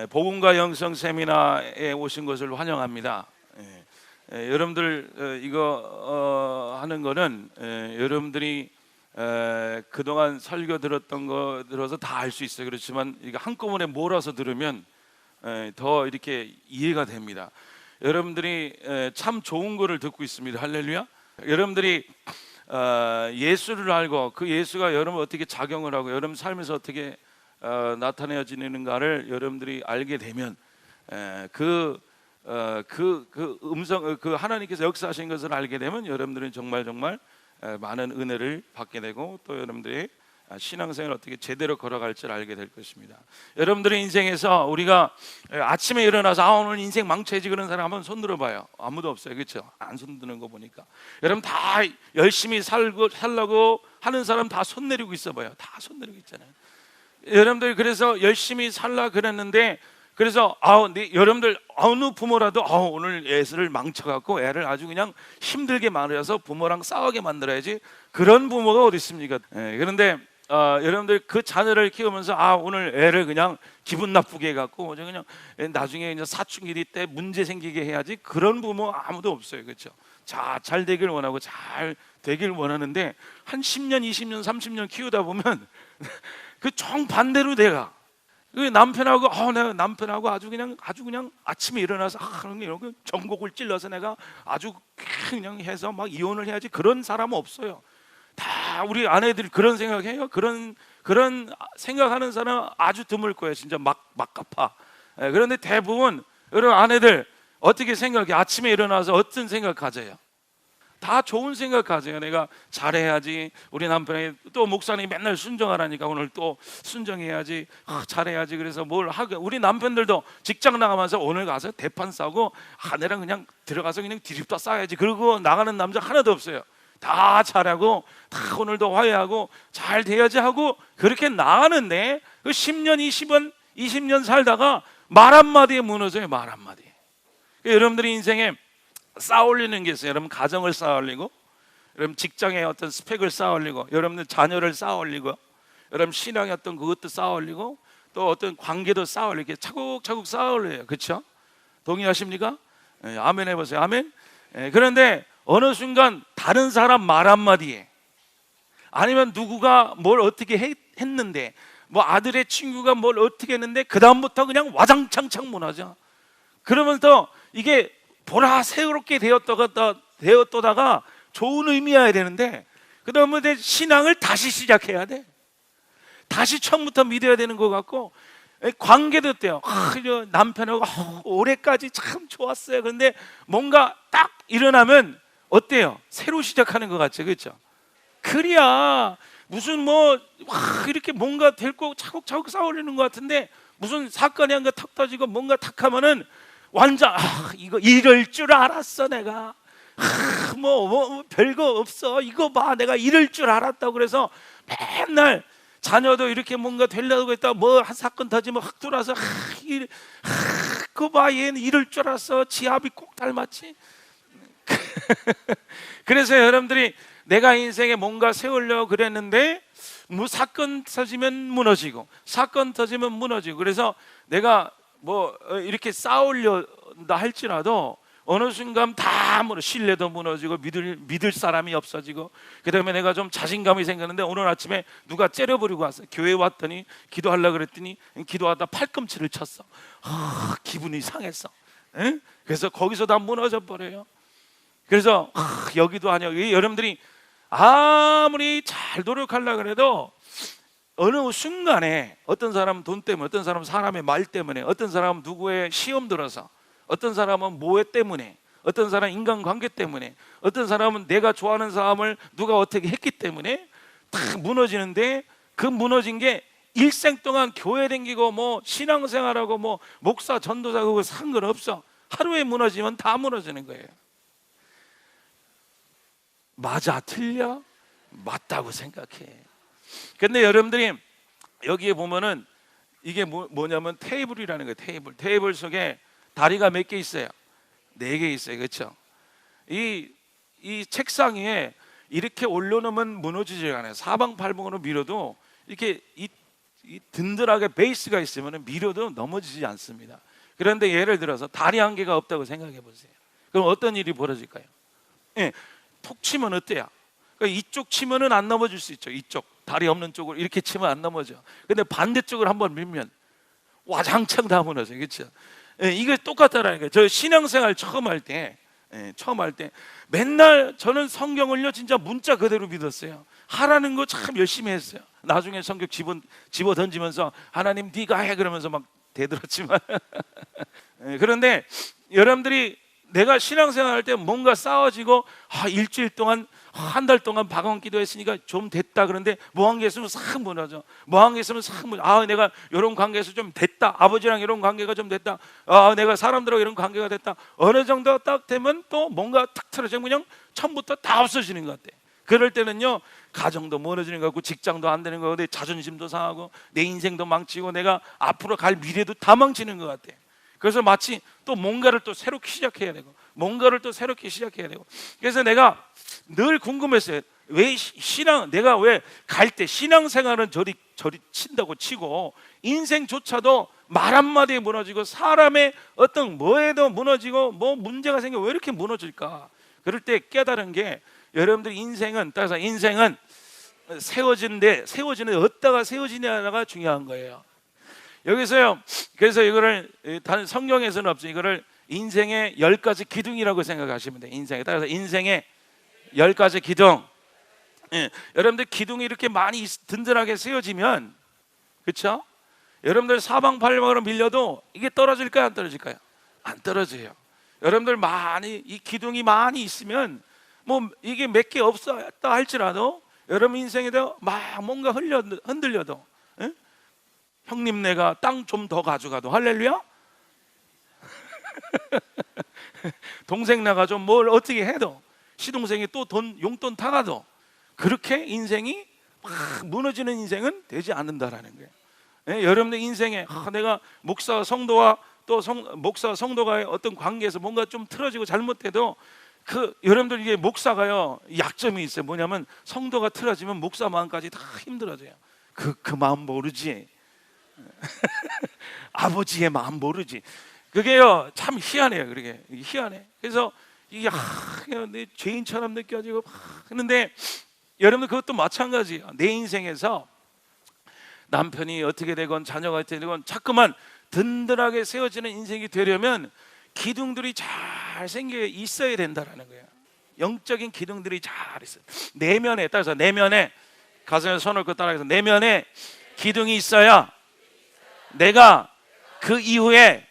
복음과 영성 세미나에 오신 것을 환영합니다. 여러분들 이거 하는 거는 여러분들이 그동안 설교 들었던 거 들어서 다 알 수 있어요. 그렇지만 이거 한꺼번에 몰아서 들으면 더 이렇게 이해가 됩니다. 여러분들이 참 좋은 거를 듣고 있습니다. 할렐루야. 여러분들이 예수를 알고 그 예수가 여러분 어떻게 작용을 하고 여러분 삶에서 어떻게 나타내지는가를 여러분들이 알게 되면 그 음성, 그 하나님께서 역사하신 것을 알게 되면 여러분들은 정말 많은 은혜를 받게 되고 또 여러분들의 신앙생활을 어떻게 제대로 걸어갈지를 알게 될 것입니다. 여러분들의 인생에서 우리가 아침에 일어나서 오늘 인생 망쳐야지 그런 사람 한번 손 들어봐요. 아무도 없어요. 그렇죠? 안 손드는 거 보니까 여러분 다 열심히 살려고 하는 사람 다 손 내리고 있어 봐요. 다 손 내리고 있잖아요. 여러분들 그래서 열심히 살라 그랬는데 그래서 여러분들 어느 부모라도 오늘 애를 망쳐갖고 애를 아주 그냥 힘들게 만들어서 부모랑 싸우게 만들어야지 그런 부모가 어디 있습니까? 그런데 여러분들 그 자녀를 키우면서 오늘 애를 그냥 기분 나쁘게 해갖고 그냥 나중에 이제 사춘기 때 문제 생기게 해야지 그런 부모 아무도 없어요. 그렇죠? 잘 되길 원하고 잘 되길 원하는데 한 10년, 20년, 30년 키우다 보면 그 정반대로 내가 내가 남편하고 아주 그냥 아침에 일어나서 이런 전곡을 찔러서 내가 아주 그냥 해서 막 이혼을 해야지 그런 사람은 없어요. 다 우리 아내들이 그런 생각해요. 그런 생각하는 사람 아주 드물 거예요. 진짜 막가파. 그런데 대부분 여러분 아내들 어떻게 생각해? 아침에 일어나서 어떤 생각 가져요? 다 좋은 생각 가져요. 내가 잘해야지. 우리 남편이 또 목사님이 맨날 순정하라니까 오늘 또 순정해야지. 잘해야지. 그래서 뭘 하게. 우리 남편들도 직장 나가면서 오늘 가서 대판 싸고 아내랑 그냥 들어가서 그냥 디립다 싸야지. 그러고 나가는 남자 하나도 없어요. 다 잘하고 다 오늘도 화해하고 잘 돼야지 하고 그렇게 나가는데 그 10년, 20년 살다가 말 한마디에 무너져요. 말 한마디. 여러분들이 인생에 쌓아올리는 게 있어요. 여러분 가정을 쌓아올리고 여러분 직장의 어떤 스펙을 쌓아올리고 여러분들 자녀를 쌓아올리고 여러분 신앙의 어떤 그것도 쌓아올리고 또 어떤 관계도 쌓아올리고 차곡차곡 쌓아올려요. 그렇죠? 동의하십니까? 아멘 해보세요. 아멘. 그런데 어느 순간 다른 사람 말 한마디에 아니면 누구가 뭘 어떻게 했는데 뭐 아들의 친구가 뭘 어떻게 했는데 그 다음부터 그냥 와장창창 무너져. 그러면서 이게 보라 새롭게 되었다가 좋은 의미여야 되는데 그 다음에 신앙을 다시 시작해야 돼. 다시 처음부터 믿어야 되는 것 같고 관계도 어때요? 남편하고 올해까지 참 좋았어요. 그런데 뭔가 딱 일어나면 어때요? 새로 시작하는 것 같죠. 그렇죠? 그래야 무슨 이렇게 뭔가 될 거 차곡차곡 쌓아올리는 것 같은데 무슨 사건이 한 거 탁 터지고 뭔가 탁 하면은 완전 이거 이럴 줄 알았어 내가 별거 없어 이거 봐 내가 이럴 줄 알았다고 그래서 맨날 자녀도 이렇게 뭔가 되려고 했다 한 사건 터지면 확 돌아서 그거 봐 얘는 이럴 줄 알았어 지압이 꼭 닮았지. 그래서 여러분들이 내가 인생에 뭔가 세우려고 그랬는데 사건 터지면 무너지고 그래서 내가 이렇게 쌓으려다 할지라도 어느 순간 다 신뢰도 무너지고 믿을 사람이 없어지고 그다음에 내가 좀 자신감이 생겼는데 오늘 아침에 누가 째려버리고 왔어. 교회 왔더니 기도하려고 그랬더니 기도하다 팔꿈치를 쳤어. 기분이 상했어. 그래서 거기서 다 무너져 버려요. 그래서 여기도 아니야. 여러분들이 아무리 잘 노력하려고 해도 어느 순간에 어떤 사람은 돈 때문에 어떤 사람은 사람의 말 때문에 어떤 사람은 누구의 시험 들어서 어떤 사람은 모해 때문에 어떤 사람은 인간관계 때문에 어떤 사람은 내가 좋아하는 사람을 누가 어떻게 했기 때문에 다 무너지는데 그 무너진 게 일생 동안 교회 다니고 신앙생활하고 목사 전도사 그거 상관없어. 하루에 무너지면 다 무너지는 거예요. 맞아 틀려? 맞다고 생각해. 근데 여러분들이 여기에 보면은 이게 뭐냐면 테이블이라는 거예요. 테이블 속에 다리가 몇 개 있어요? 4개 있어요. 그렇죠? 이 책상 위에 이렇게 올려놓으면 무너지지 않아요. 사방팔방으로 밀어도 이렇게 이 든든하게 베이스가 있으면 밀어도 넘어지지 않습니다. 그런데 예를 들어서 다리 한 개가 없다고 생각해 보세요. 그럼 어떤 일이 벌어질까요? 예, 툭 치면 어때요? 그러니까 이쪽 치면은 안 넘어질 수 있죠. 이쪽 다리 없는 쪽으로 이렇게 치면 안 넘어져. 근데 반대쪽으로 한번 밀면 와장창 다 무너져요. 그렇죠? 예, 이게 똑같다라는 거예요. 저 신앙생활 처음 할 때, 맨날 저는 성경을요 진짜 문자 그대로 믿었어요. 하라는 거 참 열심히 했어요. 나중에 성경 집어 던지면서 하나님 네가 해 그러면서 막 대들었지만 그런데 여러분들이 내가 신앙생활 할 때 뭔가 싸워지고 일주일 동안 한 달 동안 방언 기도했으니까 좀 됐다. 그런데 뭐한 게 있으면 싹 무너져. 뭐한 게 있으면 싹 무너져. 내가 이런 관계에서 좀 됐다. 아버지랑 이런 관계가 좀 됐다. 내가 사람들하고 이런 관계가 됐다. 어느 정도 딱 되면 또 뭔가 탁 틀어지면 그냥 처음부터 다 없어지는 것 같아. 그럴 때는요 가정도 무너지는 것 같고 직장도 안 되는 것 같고 내 자존심도 상하고 내 인생도 망치고 내가 앞으로 갈 미래도 다 망치는 것 같아. 그래서 마치 또 뭔가를 또 새롭게 시작해야 되고 뭔가를 또 새롭게 시작해야 되고. 그래서 내가 늘 궁금했어요. 내가 왜 갈 때 신앙생활은 저리 친다고 치고 인생조차도 말 한마디에 무너지고 사람의 어떤 뭐에도 무너지고 뭐 문제가 생겨 왜 이렇게 무너질까? 그럴 때 깨달은 게 여러분들 따라서 인생은 세워지는데 어디다가 세워지냐가 중요한 거예요. 여기서요. 그래서 이거를 다른 성경에서는 없어요. 이거를 인생의 10가지 기둥이라고 생각하시면 돼요. 따라서 인생의 10가지 기둥. 여러분들 기둥이 이렇게 많이 든든하게 세워지면, 그렇죠? 여러분들 사방팔방으로 밀려도 이게 떨어질까요? 안 떨어질까요? 안 떨어져요. 여러분들 이 기둥이 많이 있으면 뭐 이게 몇 개 없었다 할지라도 여러분 인생에도 막 뭔가 흔들려도 형님네가 땅 좀 더 가져가도 할렐루야? 동생 나가서 뭘 어떻게 해도 시동생이 또 용돈 타가도 그렇게 인생이 막 무너지는 인생은 되지 않는다라는 거예요. 여러분들 인생에 내가 목사와 성도와 또 목사와 성도가의 어떤 관계에서 뭔가 좀 틀어지고 잘못해도 여러분들 이게 목사가요 약점이 있어요. 뭐냐면 성도가 틀어지면 목사 마음까지 다 힘들어져요. 그 마음 모르지. 아버지의 마음 모르지. 그게요 참 희한해요. 그게 희한해. 그래서 이게 내 죄인처럼 느껴지고 그런데 여러분들 그것도 마찬가지예요. 내 인생에서 남편이 어떻게 되건 자녀가 어떻게 되건 자꾸만 든든하게 세워지는 인생이 되려면 기둥들이 잘 생겨 있어야 된다라는 거예요. 영적인 기둥들이 잘 있어요. 내면에 따라서 내면에 가슴에 손을 얹고 따라해서 내면에 기둥이 있어야 내가 그 이후에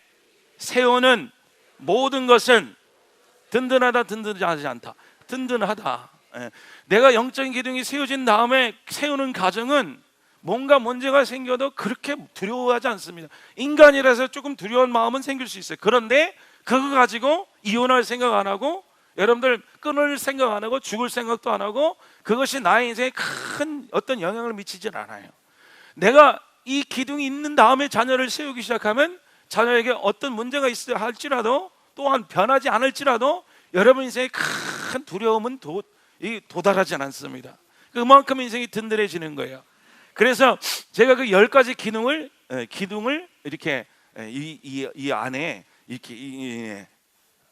세우는 모든 것은 든든하다 든든하지 않다. 든든하다. 내가 영적인 기둥이 세워진 다음에 세우는 과정은 뭔가 문제가 생겨도 그렇게 두려워하지 않습니다. 인간이라서 조금 두려운 마음은 생길 수 있어요. 그런데 그거 가지고 이혼할 생각 안 하고 여러분들 끊을 생각 안 하고 죽을 생각도 안 하고 그것이 나의 인생에 큰 어떤 영향을 미치질 않아요. 내가 이 기둥이 있는 다음에 자녀를 세우기 시작하면 자녀에게 어떤 문제가 있어야 할지라도 또한 변하지 않을지라도 여러분 인생에 큰 두려움은 도달하지 않습니다. 그만큼 인생이 든든해지는 거예요. 그래서 제가 그 10가지 기둥을 이렇게 이 안에 이렇게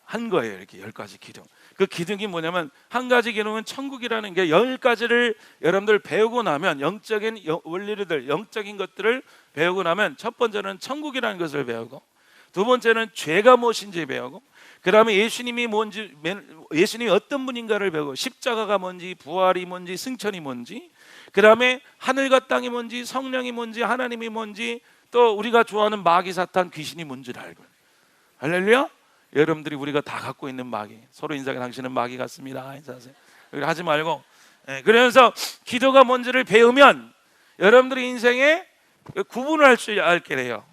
한 거예요. 이렇게 10가지 기둥. 그 기둥이 뭐냐면 한 가지 기둥은 천국이라는 게 10가지를 여러분들 배우고 나면 영적인 원리들, 영적인 것들을 배우고 나면 첫 번째는 천국이라는 것을 배우고 두 번째는 죄가 무엇인지 배우고 그 다음에 예수님이 어떤 분인가를 배우고 십자가가 뭔지 부활이 뭔지 승천이 뭔지 그 다음에 하늘과 땅이 뭔지 성령이 뭔지 하나님이 뭔지 또 우리가 좋아하는 마귀 사탄 귀신이 뭔지를 알고 할렐루야. 여러분들이 우리가 다 갖고 있는 마귀 서로 인사해 당신은 마귀 같습니다 인사하세요. 하지 말고 그러면서 기도가 뭔지를 배우면 여러분들의 인생에 구분을 할 줄 알게 돼요.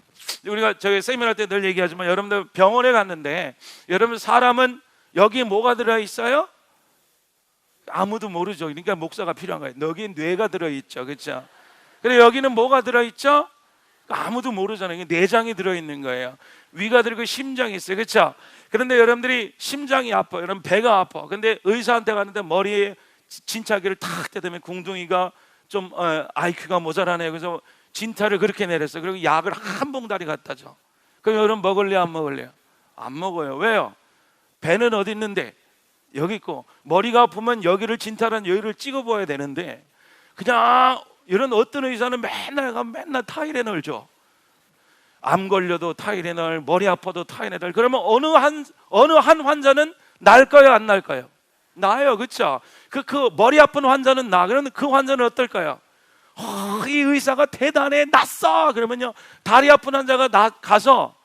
우리가 저희 세미나 때 늘 얘기하지만 여러분들 병원에 갔는데 여러분 사람은 여기에 뭐가 들어있어요? 아무도 모르죠. 그러니까 목사가 필요한 거예요. 여기 뇌가 들어있죠. 그렇죠? 그래 여기는 뭐가 들어있죠? 아무도 모르잖아요. 내장이 들어있는 거예요. 위가 들고 심장이 있어요. 그렇죠? 그런데 여러분들이 심장이 아파, 여러분 배가 아파. 근데 의사한테 갔는데 머리에 진찰기를 탁 대면 궁둥이가 좀 IQ가 모자라네요. 그래서 진타를 그렇게 내렸어. 그리고 약을 한 봉다리 갖다 줘. 그럼 여러분 먹을래요, 안 먹을래요? 안 먹어요. 왜요? 배는 어디 있는데? 여기 있고, 머리가 아프면 여기를 진타란 여기를 찍어봐야 되는데, 그냥 이런 어떤 의사는 맨날 타이레놀 줘. 암 걸려도 타이레놀, 머리 아파도 타이레놀. 그러면 어느 한 환자는 나을까요, 안 나을까요? 나아요, 그렇죠? 그 머리 아픈 환자는 나. 그러면 그 환자는 어떨까요? 이 의사가 대단해, 낫어. 그러면요, 다리 아픈 환자가 가서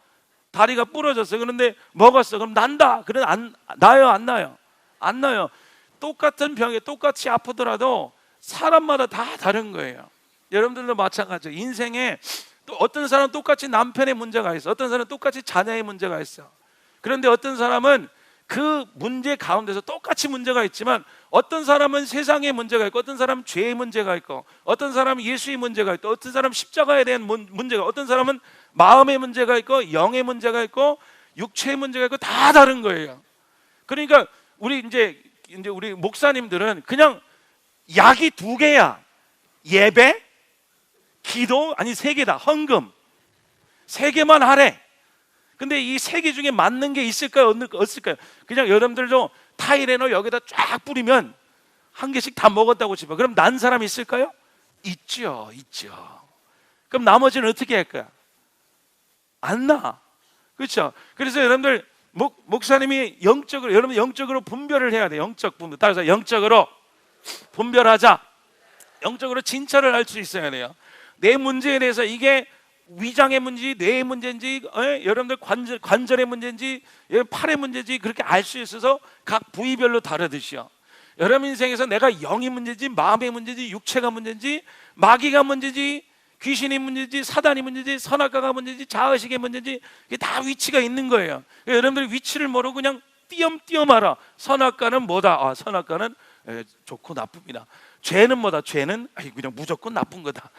다리가 부러졌어요. 그런데 먹었어. 그럼 난다. 그래 나요, 안 나요? 안 나요. 똑같은 병에 똑같이 아프더라도 사람마다 다 다른 거예요. 여러분들도 마찬가지죠. 인생에 또 어떤 사람은 똑같이 남편의 문제가 있어. 어떤 사람은 똑같이 자녀의 문제가 있어. 그런데 어떤 사람은 그 문제 가운데서 똑같이 문제가 있지만, 어떤 사람은 세상의 문제가 있고, 어떤 사람은 죄의 문제가 있고, 어떤 사람은 예수의 문제가 있고, 어떤 사람은 십자가에 대한 문제가, 어떤 사람은 마음의 문제가 있고, 영의 문제가 있고, 육체의 문제가 있고, 다 다른 거예요. 그러니까 우리 이제 우리 목사님들은 그냥 약이 2개야. 예배, 기도, 아니 3개다. 헌금 3개만 하래. 근데 이 3개 중에 맞는 게 있을까요, 없을까요? 그냥 여러분들도 타이레놀 여기다 쫙 뿌리면 1개씩 다 먹었다고 치면, 그럼 난 사람 있을까요? 있죠. 그럼 나머지는 어떻게 할까요? 안 나. 그렇죠? 그래서 여러분들 목사님이 여러분 영적으로 분별을 해야 돼요. 영적 분별. 따라서 영적으로 분별하자. 영적으로 진찰을 할 수 있어야 돼요. 내 문제에 대해서 이게 위장의 문제인지 뇌의 문제인지, 여러분들 관절의 문제인지 팔의 문제인지 그렇게 알 수 있어서 각 부위별로 다르듯이요. 여러분 인생에서 내가 영이 문제인지 마음의 문제인지 육체가 문제인지 마귀가 문제인지 귀신이 문제인지 사단이 문제인지 선악과가 문제인지 자의식의 문제인지, 이게 다 위치가 있는 거예요. 여러분들이 위치를 모르고 그냥 띄엄띄엄 알아. 선악과는 뭐다? 선악과는 좋고 나쁩니다. 죄는 뭐다? 죄는 그냥 무조건 나쁜 거다.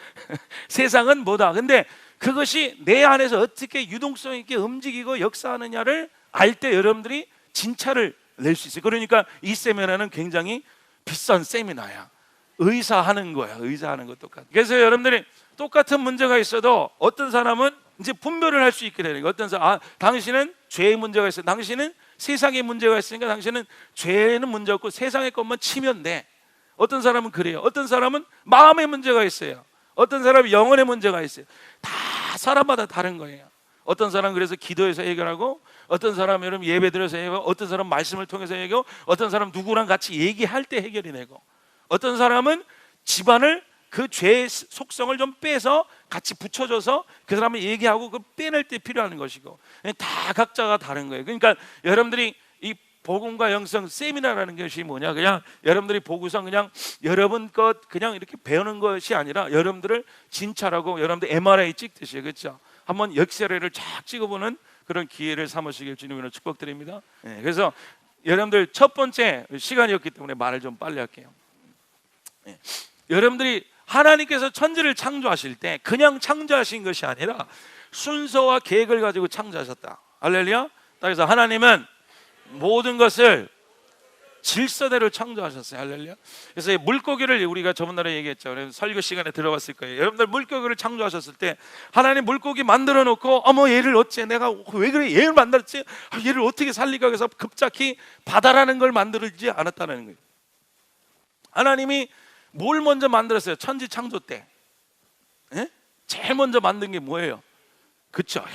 세상은 뭐다? 근데 그것이 내 안에서 어떻게 유동성 있게 움직이고 역사하느냐를 알 때 여러분들이 진찰을 낼 수 있어요. 그러니까 이 세미나는 굉장히 비싼 세미나야. 의사하는 거야. 의사하는 거 똑같아. 그래서 여러분들이 똑같은 문제가 있어도 어떤 사람은 이제 분별을 할 수 있게 되는 거예요. 어떤 사람, 당신은 죄의 문제가 있어요. 당신은 세상의 문제가 있으니까 당신은 죄는 문제 없고 세상의 것만 치면 돼. 어떤 사람은 그래요. 어떤 사람은 마음의 문제가 있어요. 어떤 사람은 영혼의 문제가 있어요. 다 사람마다 다른 거예요. 어떤 사람은 그래서 기도해서 해결하고, 어떤 사람은 여러분 예배 드려서 해결하고, 어떤 사람은 말씀을 통해서 해결하고, 어떤 사람은 누구랑 같이 얘기할 때 해결이 되고, 어떤 사람은 집안을 그 죄의 속성을 좀 빼서 같이 붙여줘서 그 사람을 얘기하고 그 빼낼 때 필요한 것이고, 다 각자가 다른 거예요. 그러니까 여러분들이 이 복음과 영성 세미나라는 것이 뭐냐, 그냥 여러분들이 보고서 그냥 여러분 것 그냥 이렇게 배우는 것이 아니라 여러분들을 진찰하고 여러분들 MRI 찍듯이, 그렇죠? 한번 엑스레이를 쫙 찍어보는 그런 기회를 삼으시길 주님으로 축복드립니다. 그래서 여러분들 첫 번째, 시간이 없기 때문에 말을 좀 빨리 할게요. 여러분들이 하나님께서 천지를 창조하실 때 그냥 창조하신 것이 아니라 순서와 계획을 가지고 창조하셨다. 할렐루야. 그래서 하나님은 모든 것을 질서대로 창조하셨어요. 할렐루야. 그래서 물고기를 우리가 저번날에 얘기했죠. 설교 시간에 들어봤을 거예요. 여러분들 물고기를 창조하셨을 때 하나님 물고기 만들어 놓고, 어머 얘를 어째 내가 왜 그래 얘를 만들었지, 얘를 어떻게 살릴까 해서 급작히 바다라는 걸 만들지 않았다는 거예요. 하나님이 뭘 먼저 만들었어요? 천지 창조 때 제일 먼저 만든 게 뭐예요? 그렇죠?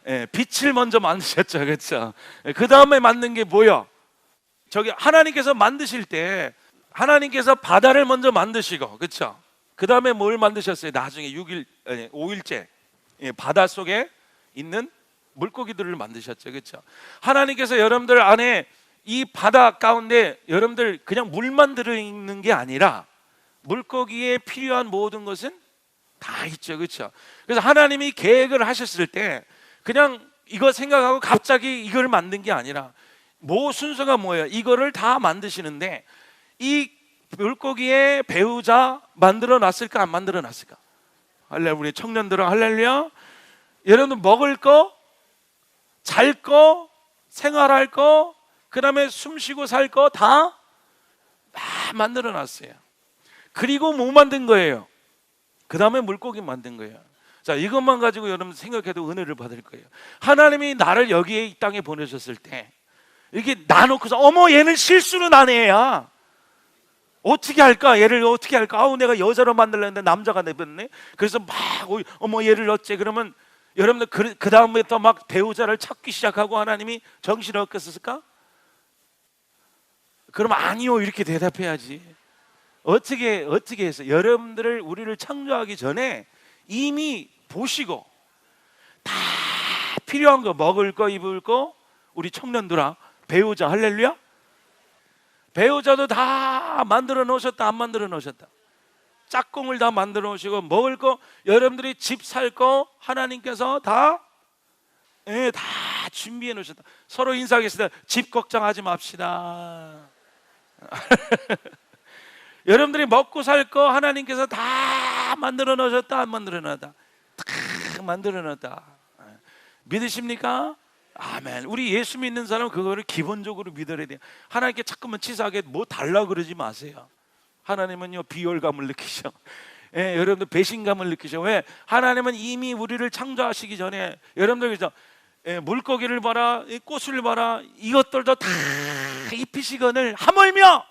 빛을 먼저 만드셨죠. 그렇죠? 그 다음에 만든 게 뭐예요? 저기 하나님께서 만드실 때 하나님께서 바다를 먼저 만드시고, 그렇죠? 그 다음에 뭘 만드셨어요? 나중에 5일째 바다 속에 있는 물고기들을 만드셨죠. 그렇죠? 하나님께서 여러분들 안에 이 바다 가운데 여러분들 그냥 물만 들어있는 게 아니라 물고기에 필요한 모든 것은 다 있죠. 그렇죠? 그래서 하나님이 계획을 하셨을 때 그냥 이거 생각하고 갑자기 이걸 만든 게 아니라 순서가 뭐예요? 이거를 다 만드시는데 이 물고기의 배우자 만들어 놨을까 안 만들어 놨을까? 할렐루야. 우리 청년들은 할렐루야. 여러분 먹을 거, 잘 거, 생활할 거, 그 다음에 숨 쉬고 살 거 다 만들어 놨어요. 그리고 뭐 만든 거예요? 그 다음에 물고기 만든 거예요. 자, 이것만 가지고 여러분 생각해도 은혜를 받을 거예요. 하나님이 나를 여기에 이 땅에 보내셨을 때 이렇게 놔놓고서 어머 얘는 실수로 난 애야, 어떻게 할까, 얘를 어떻게 할까, 아우 내가 여자로 만들려는데 남자가 내버렸네. 그래서 막 어머 얘를 어째. 그러면 여러분들 그 다음부터 막 배우자를 찾기 시작하고 하나님이 정신을 얻겠었을까? 그럼 아니요 이렇게 대답해야지. 어떻게 해서 여러분들을, 우리를 창조하기 전에 이미 보시고 다 필요한 거, 먹을 거 입을 거, 우리 청년들아 배우자, 할렐루야, 배우자도 다 만들어 놓으셨다, 안 만들어 놓으셨다? 짝꿍을 다 만들어 놓으시고, 먹을 거, 여러분들이 집 살 거 하나님께서 다 준비해 놓으셨다. 서로 인사하겠습니다. 집 걱정하지 맙시다. 여러분들이 먹고 살 거 하나님께서 다 만들어 놓으셨다, 안 만들어 놨다? 다 만들어 놨다. 믿으십니까? 아멘. 우리 예수 믿는 사람은 그거를 기본적으로 믿어야 돼요. 하나님께 자꾸만 치사하게 뭐 달라 그러지 마세요. 하나님은요 비열감을 느끼셔. 여러분들 배신감을 느끼셔. 왜? 하나님은 이미 우리를 창조하시기 전에, 여러분들 그죠? 물고기를 봐라, 꽃을 봐라, 이것들도 다 입히시거늘 하물며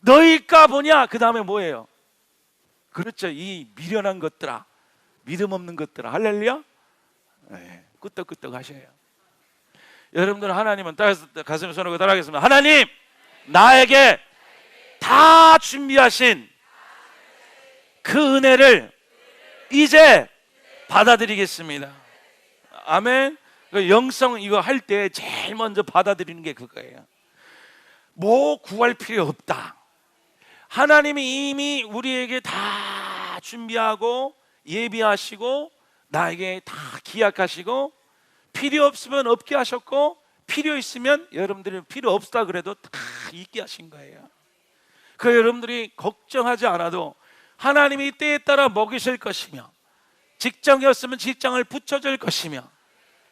너희가 보냐. 그 다음에 뭐예요? 그렇죠, 이 미련한 것들아, 믿음 없는 것들아. 할렐루야. 끄떡끄떡 하셔요. 여러분들, 하나님은 가슴에 손을 얹고 따라하겠습니다. 하나님, 나에게 다 준비하신 그 은혜를 이제 받아들이겠습니다. 아멘. 영성 이거 할 때 제일 먼저 받아들이는 게 그거예요. 뭐 구할 필요 없다. 하나님이 이미 우리에게 다 준비하고 예비하시고 나에게 다 기약하시고, 필요 없으면 없게 하셨고, 필요 있으면 여러분들이 필요 없다 그래도 다 있게 하신 거예요. 그 여러분들이 걱정하지 않아도 하나님이 때에 따라 먹이실 것이며, 직장이었으면 직장을 붙여줄 것이며,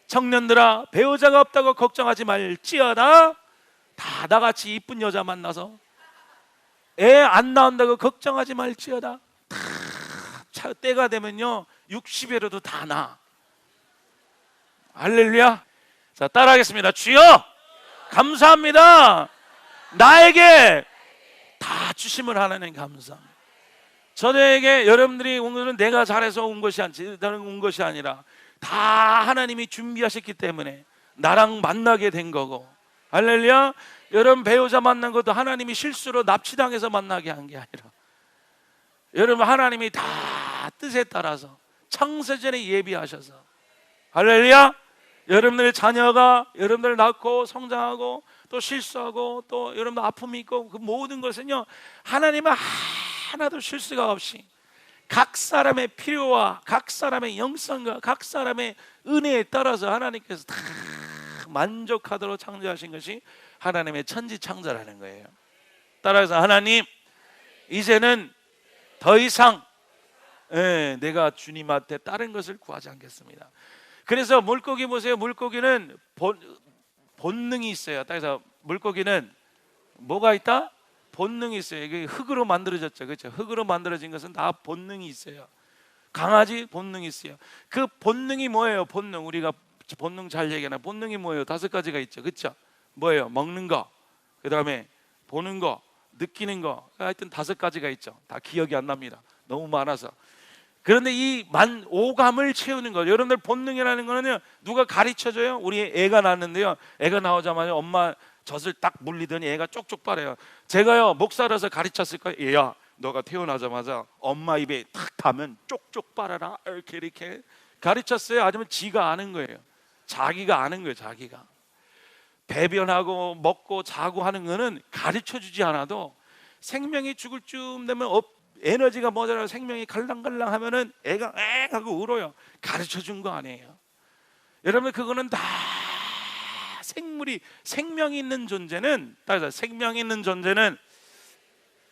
청년들아 배우자가 없다고 걱정하지 말지어다. 다 나같이 이쁜 여자 만나서 애 안 나온다고 걱정하지 말지어다. 다 때가 되면요 60회로도 다 나. 할렐루야. 자, 따라하겠습니다. 주여 감사합니다. 나에게 다 주심을 하나님 감사합니다. 저에게 여러분들이 오늘은 내가 잘해서 온 것이 아니라 다 하나님이 준비하셨기 때문에 나랑 만나게 된 거고. 할렐루야. 여러분 배우자 만난 것도 하나님이 실수로 납치당해서 만나게 한 게 아니라, 여러분 하나님이 다 뜻에 따라서 창세전에 예비하셔서, 할렐루야. 여러분들의 자녀가 여러분들 낳고 성장하고 또 실수하고 또 여러분들 아픔이 있고, 그 모든 것은요 하나님은 하나도 실수가 없이 각 사람의 필요와 각 사람의 영성과 각 사람의 은혜에 따라서 하나님께서 다 만족하도록 창조하신 것이 하나님의 천지창조라는 거예요. 따라서 하나님, 이제는 더 이상 내가 주님한테 다른 것을 구하지 않겠습니다. 그래서 물고기 보세요. 물고기는 본능이 있어요. 따라서 물고기는 뭐가 있다? 본능이 있어요. 이게 흙으로 만들어졌죠, 그렇죠? 흙으로 만들어진 것은 다 본능이 있어요. 강아지 본능이 있어요. 그 본능이 뭐예요? 본능, 우리가 본능 잘 얘기하나? 본능이 뭐예요? 5가지가 있죠, 그렇죠? 뭐예요? 먹는 거, 그 다음에 보는 거, 느끼는 거, 하여튼 5가지가 있죠. 다 기억이 안 납니다, 너무 많아서. 그런데 이 오감을 채우는 거, 여러분들 본능이라는 거는요 누가 가르쳐줘요? 우리 애가 낳았는데요, 애가 나오자마자 엄마 젖을 딱 물리더니 애가 쪽쪽 빨아요. 제가요 목사라서 가르쳤을 거예요. 얘야, 너가 태어나자마자 엄마 입에 탁 닿으면 쪽쪽 빨아라, 이렇게 가르쳤어요? 아니면 지가 아는 거예요? 자기가 아는 거예요. 자기가 배변하고 먹고 자고 하는 거는 가르쳐주지 않아도, 생명이 죽을 쯤 되면 에너지가 모자라서 생명이 갈랑갈랑 하면은 애가 엥 하고 울어요. 가르쳐준 거 아니에요. 여러분, 그거는 다 생명이 있는 존재는, 따라서 생명이 있는 존재는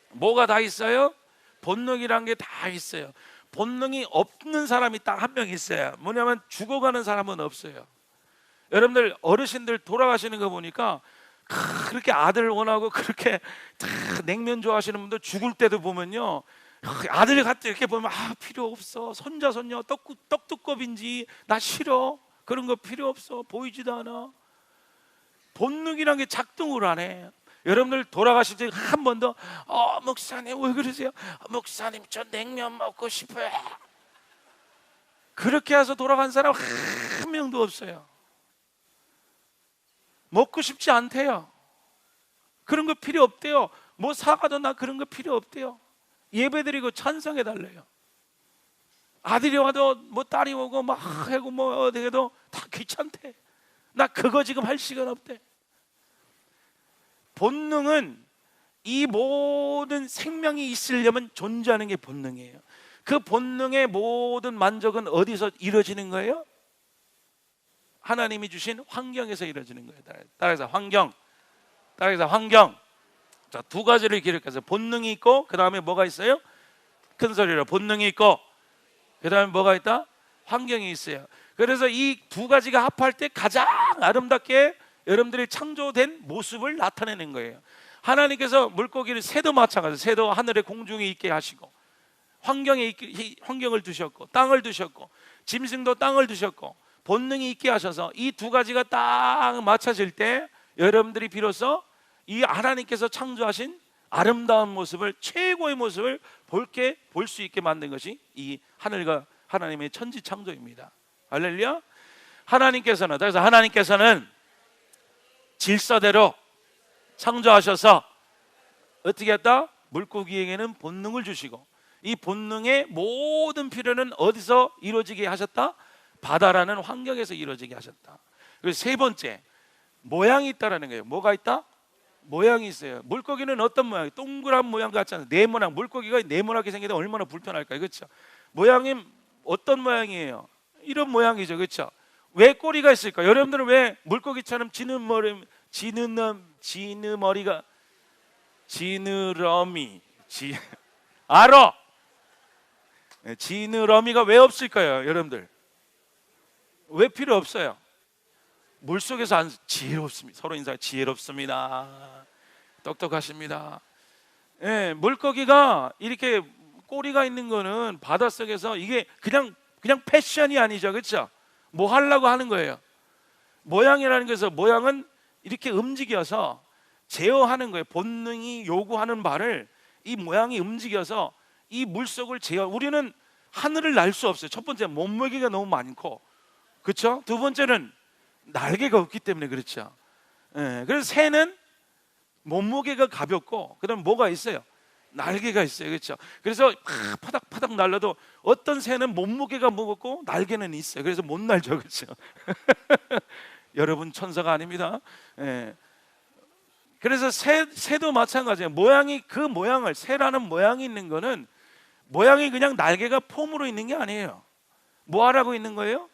뭐가 다 있어요? 본능이란 게 다 있어요. 본능이 없는 사람이 딱 한 명 있어요. 뭐냐면 죽어가는 사람은 없어요. 여러분들 어르신들 돌아가시는 거 보니까 그렇게 아들 원하고 그렇게 다 냉면 좋아하시는 분들 죽을 때도 보면요 아들 갖다 이렇게 보면 필요 없어. 손자 손녀 떡두꺼비인지 나 싫어. 그런 거 필요 없어. 보이지도 않아. 본능이란 게 작동을 안 해. 여러분들 돌아가실 때 한 번 더 목사님 왜 그러세요? 목사님 저 냉면 먹고 싶어요. 그렇게 해서 돌아간 사람 한 명도 없어요. 먹고 싶지 않대요. 그런 거 필요 없대요. 뭐 사과도 나 그런 거 필요 없대요. 예배드리고 찬송해 달래요. 아들이 와도 뭐 딸이 오고 막 하고 뭐 어디 해도 다 귀찮대. 나 그거 지금 할 시간 없대. 본능은 이 모든 생명이 있으려면 존재하는 게 본능이에요. 그 본능의 모든 만족은 어디서 이루어지는 거예요? 하나님이 주신 환경에서 이루어지는 거예요. 따라서 환경. 따라서 환경. 자, 두 가지를 기록해서 본능이 있고 그 다음에 뭐가 있어요? 큰 소리로 본능이 있고 그 다음에 뭐가 있다? 환경이 있어요. 그래서 이 두 가지가 합할 때 가장 아름답게 여러분들이 창조된 모습을 나타내는 거예요. 하나님께서 물고기를 새도 마찬가지로 새도 하늘의 공중에 있게 하시고 환경을 두셨고 땅을 두셨고 짐승도 땅을 두셨고 본능이 있게 하셔서 이 두 가지가 딱 맞춰질 때 여러분들이 비로소 이 하나님께서 창조하신 아름다운 모습을 최고의 모습을 볼 수 있게 만든 것이 이 하늘과 하나님의 천지 창조입니다. 할렐루야. 그래서 하나님께서는 질서대로 창조하셔서 어떻게 했다? 물고기에게는 본능을 주시고 이 본능의 모든 필요는 어디서 이루어지게 하셨다? 바다라는 환경에서 이루어지게 하셨다. 그리고 세 번째, 모양이 있다라는 거예요. 뭐가 있다? 모양이 있어요. 물고기는 어떤 모양? 동그란 모양 같잖아요. 네모난 물고기가 네모나게 생기면 얼마나 불편할까요? 그렇죠? 모양이 어떤 모양이에요? 이런 모양이죠. 그렇죠? 왜 꼬리가 있을까? 여러분들은 왜 물고기처럼 알아? 지느러미가 왜 없을까요? 여러분들 왜 필요 없어요? 물속에서 지혜롭습니다. 서로 인사해. 지혜롭습니다. 똑똑하십니다. 예, 물고기가 이렇게 꼬리가 있는 거는 바닷속에서 이게 그냥 패션이 아니죠. 그렇죠? 뭐 하려고 하는 거예요. 모양이라는 것은 모양은 이렇게 움직여서 제어하는 거예요. 본능이 요구하는 바를 이 모양이 움직여서 이 물속을 우리는 하늘을 날 수 없어요. 첫 번째 몸무게가 너무 많고, 그렇죠? 두 번째는 날개가 없기 때문에 그렇죠. 예, 그래서 새는 몸무게가 가볍고 그다음 뭐가 있어요? 날개가 있어요. 그렇죠? 그래서 파닥파닥 날라도 어떤 새는 몸무게가 무겁고 날개는 있어요. 그래서 못 날죠. 그렇죠? 여러분 천사가 아닙니다. 예. 그래서 새도 마찬가지예요. 새라는 모양이 있는 거는 모양이 그냥 날개가 폼으로 있는 게 아니에요. 뭐 하라고 있는 거예요?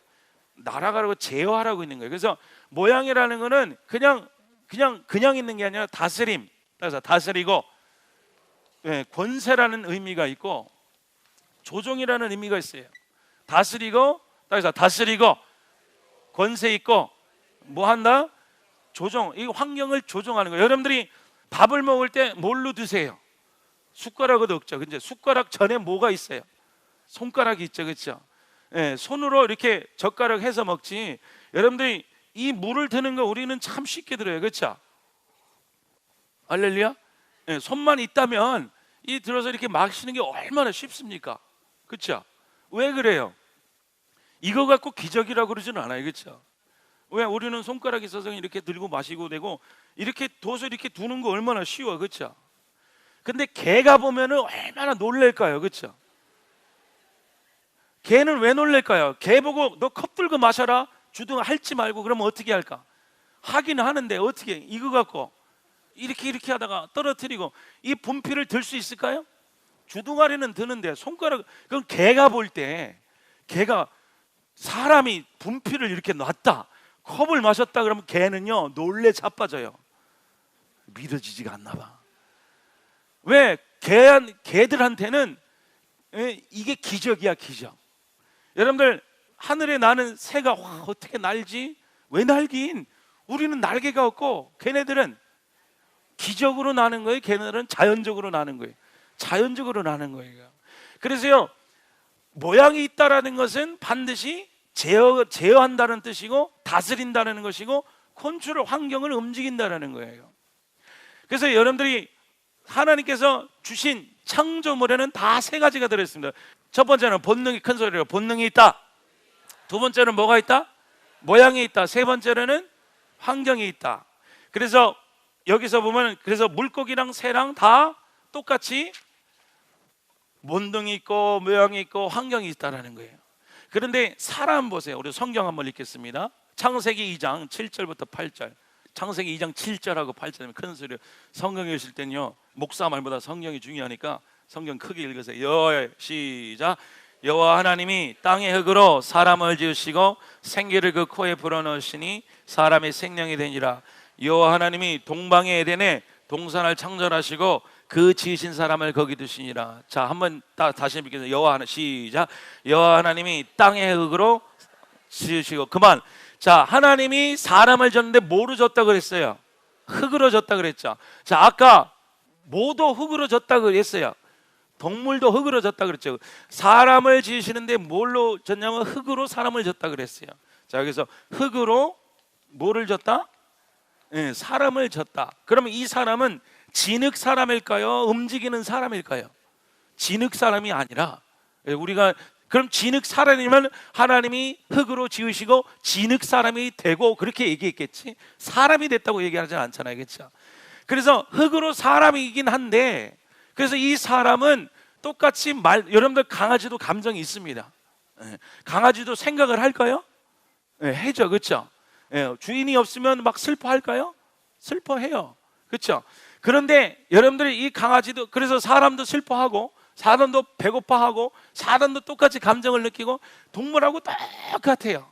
날아가라고 제어하라고 있는 거예요. 그래서 모양이라는 거는 그냥 있는 게 아니라 다스림. 그래서 다스리고, 예, 권세라는 의미가 있고 조종이라는 의미가 있어요. 다스리고 권세 있고 뭐 한다? 조종. 이 환경을 조종하는 거예요. 여러분들이 밥을 먹을 때 뭘로 드세요? 숟가락으로 먹죠. 근데 숟가락 전에 뭐가 있어요? 손가락이 있죠. 그렇죠? 예, 손으로 이렇게 젓가락 해서 먹지. 여러분들이 이 물을 드는 거 우리는 참 쉽게 들어요. 그렇죠? 할렐루야. 예, 손만 있다면 이 들어서 이렇게 마시는 게 얼마나 쉽습니까? 그렇죠? 왜 그래요? 이거 갖고 기적이라고 그러지는 않아요. 그렇죠? 왜? 우리는 손가락이 있어서 이렇게 들고 마시고 되고 이렇게 둬서 이렇게 두는 거 얼마나 쉬워. 그렇죠? 근데 개가 보면은 얼마나 놀랄까요? 그렇죠? 개는 왜 놀랄까요? 개 보고 너 컵 들고 마셔라 주둥 핥지 말고 그러면 어떻게 할까? 하기는 하는데 어떻게 이거 갖고 이렇게 하다가 떨어뜨리고 이 분필을 들 수 있을까요? 주둥아리는 드는데 손가락. 그럼 개가 볼 때 개가 사람이 분필을 이렇게 놨다 컵을 마셨다 그러면 개는요 놀래 자빠져요. 믿어지지가 않나 봐. 왜? 개들한테는 이게 기적이야. 기적. 여러분들 하늘에 나는 새가 어떻게 날지? 왜 날긴? 우리는 날개가 없고 걔네들은 기적으로 나는 거예요? 걔네들은 자연적으로 나는 거예요? 자연적으로 나는 거예요. 그래서요, 모양이 있다라는 것은 반드시 제어한다는 뜻이고 다스린다는 것이고 컨트롤, 환경을 움직인다는 거예요. 그래서 여러분들이 하나님께서 주신 창조물에는 다 세 가지가 들어있습니다. 첫 번째는 본능이, 큰 소리로 본능이 있다. 두 번째는 뭐가 있다? 모양이 있다. 세 번째는 환경이 있다. 그래서 여기서 보면, 그래서 물고기랑 새랑 다 똑같이 본능이 있고 모양이 있고 환경이 있다라는 거예요. 그런데 사람 보세요. 우리 성경 한번 읽겠습니다. 창세기 2장 7절부터 8절. 창세기 2장 7절하고 8절이면 큰 소리로 성경 읽으실 때는요, 목사 말보다 성경이 중요하니까 성경 크게 읽으세요. 시작. 여호와 하나님이 땅의 흙으로 사람을 지으시고 생기를 그 코에 불어넣으시니 사람이 생명이 되니라. 여호와 하나님이 동방의 에덴에 동산을 창조하시고 그 지으신 사람을 거기 두시니라. 자, 한번 다시 읽겠습니다. 여호와 하나, 시작. 여호와 하나님이 땅의 흙으로 지으시고, 그만. 자, 하나님이 사람을 졌는데 뭐로 졌다 그랬어요? 흙으로 졌다 그랬죠. 자, 아까 모두 흙으로 졌다 그랬어요. 동물도 흙으로 졌다 그랬죠. 사람을 지으시는데 뭘로 졌냐면 흙으로 사람을 졌다 그랬어요. 자, 여기서 흙으로 뭐를 졌다? 네, 사람을 졌다. 그러면 이 사람은 진흙 사람일까요? 움직이는 사람일까요? 진흙 사람이 아니라, 우리가 그럼 진흙 사람이면 하나님이 흙으로 지으시고 진흙 사람이 되고 그렇게 얘기했겠지, 사람이 됐다고 얘기하지 않잖아요. 그렇죠? 그래서 흙으로 사람이긴 한데, 그래서 이 사람은 똑같이 여러분들 강아지도 감정이 있습니다. 강아지도 생각을 할까요? 해죠. 그렇죠? 주인이 없으면 막 슬퍼할까요? 슬퍼해요. 그렇죠? 그런데 여러분들이 이 강아지도, 그래서 사람도 슬퍼하고 사람도 배고파하고 사람도 똑같이 감정을 느끼고 동물하고 똑같아요.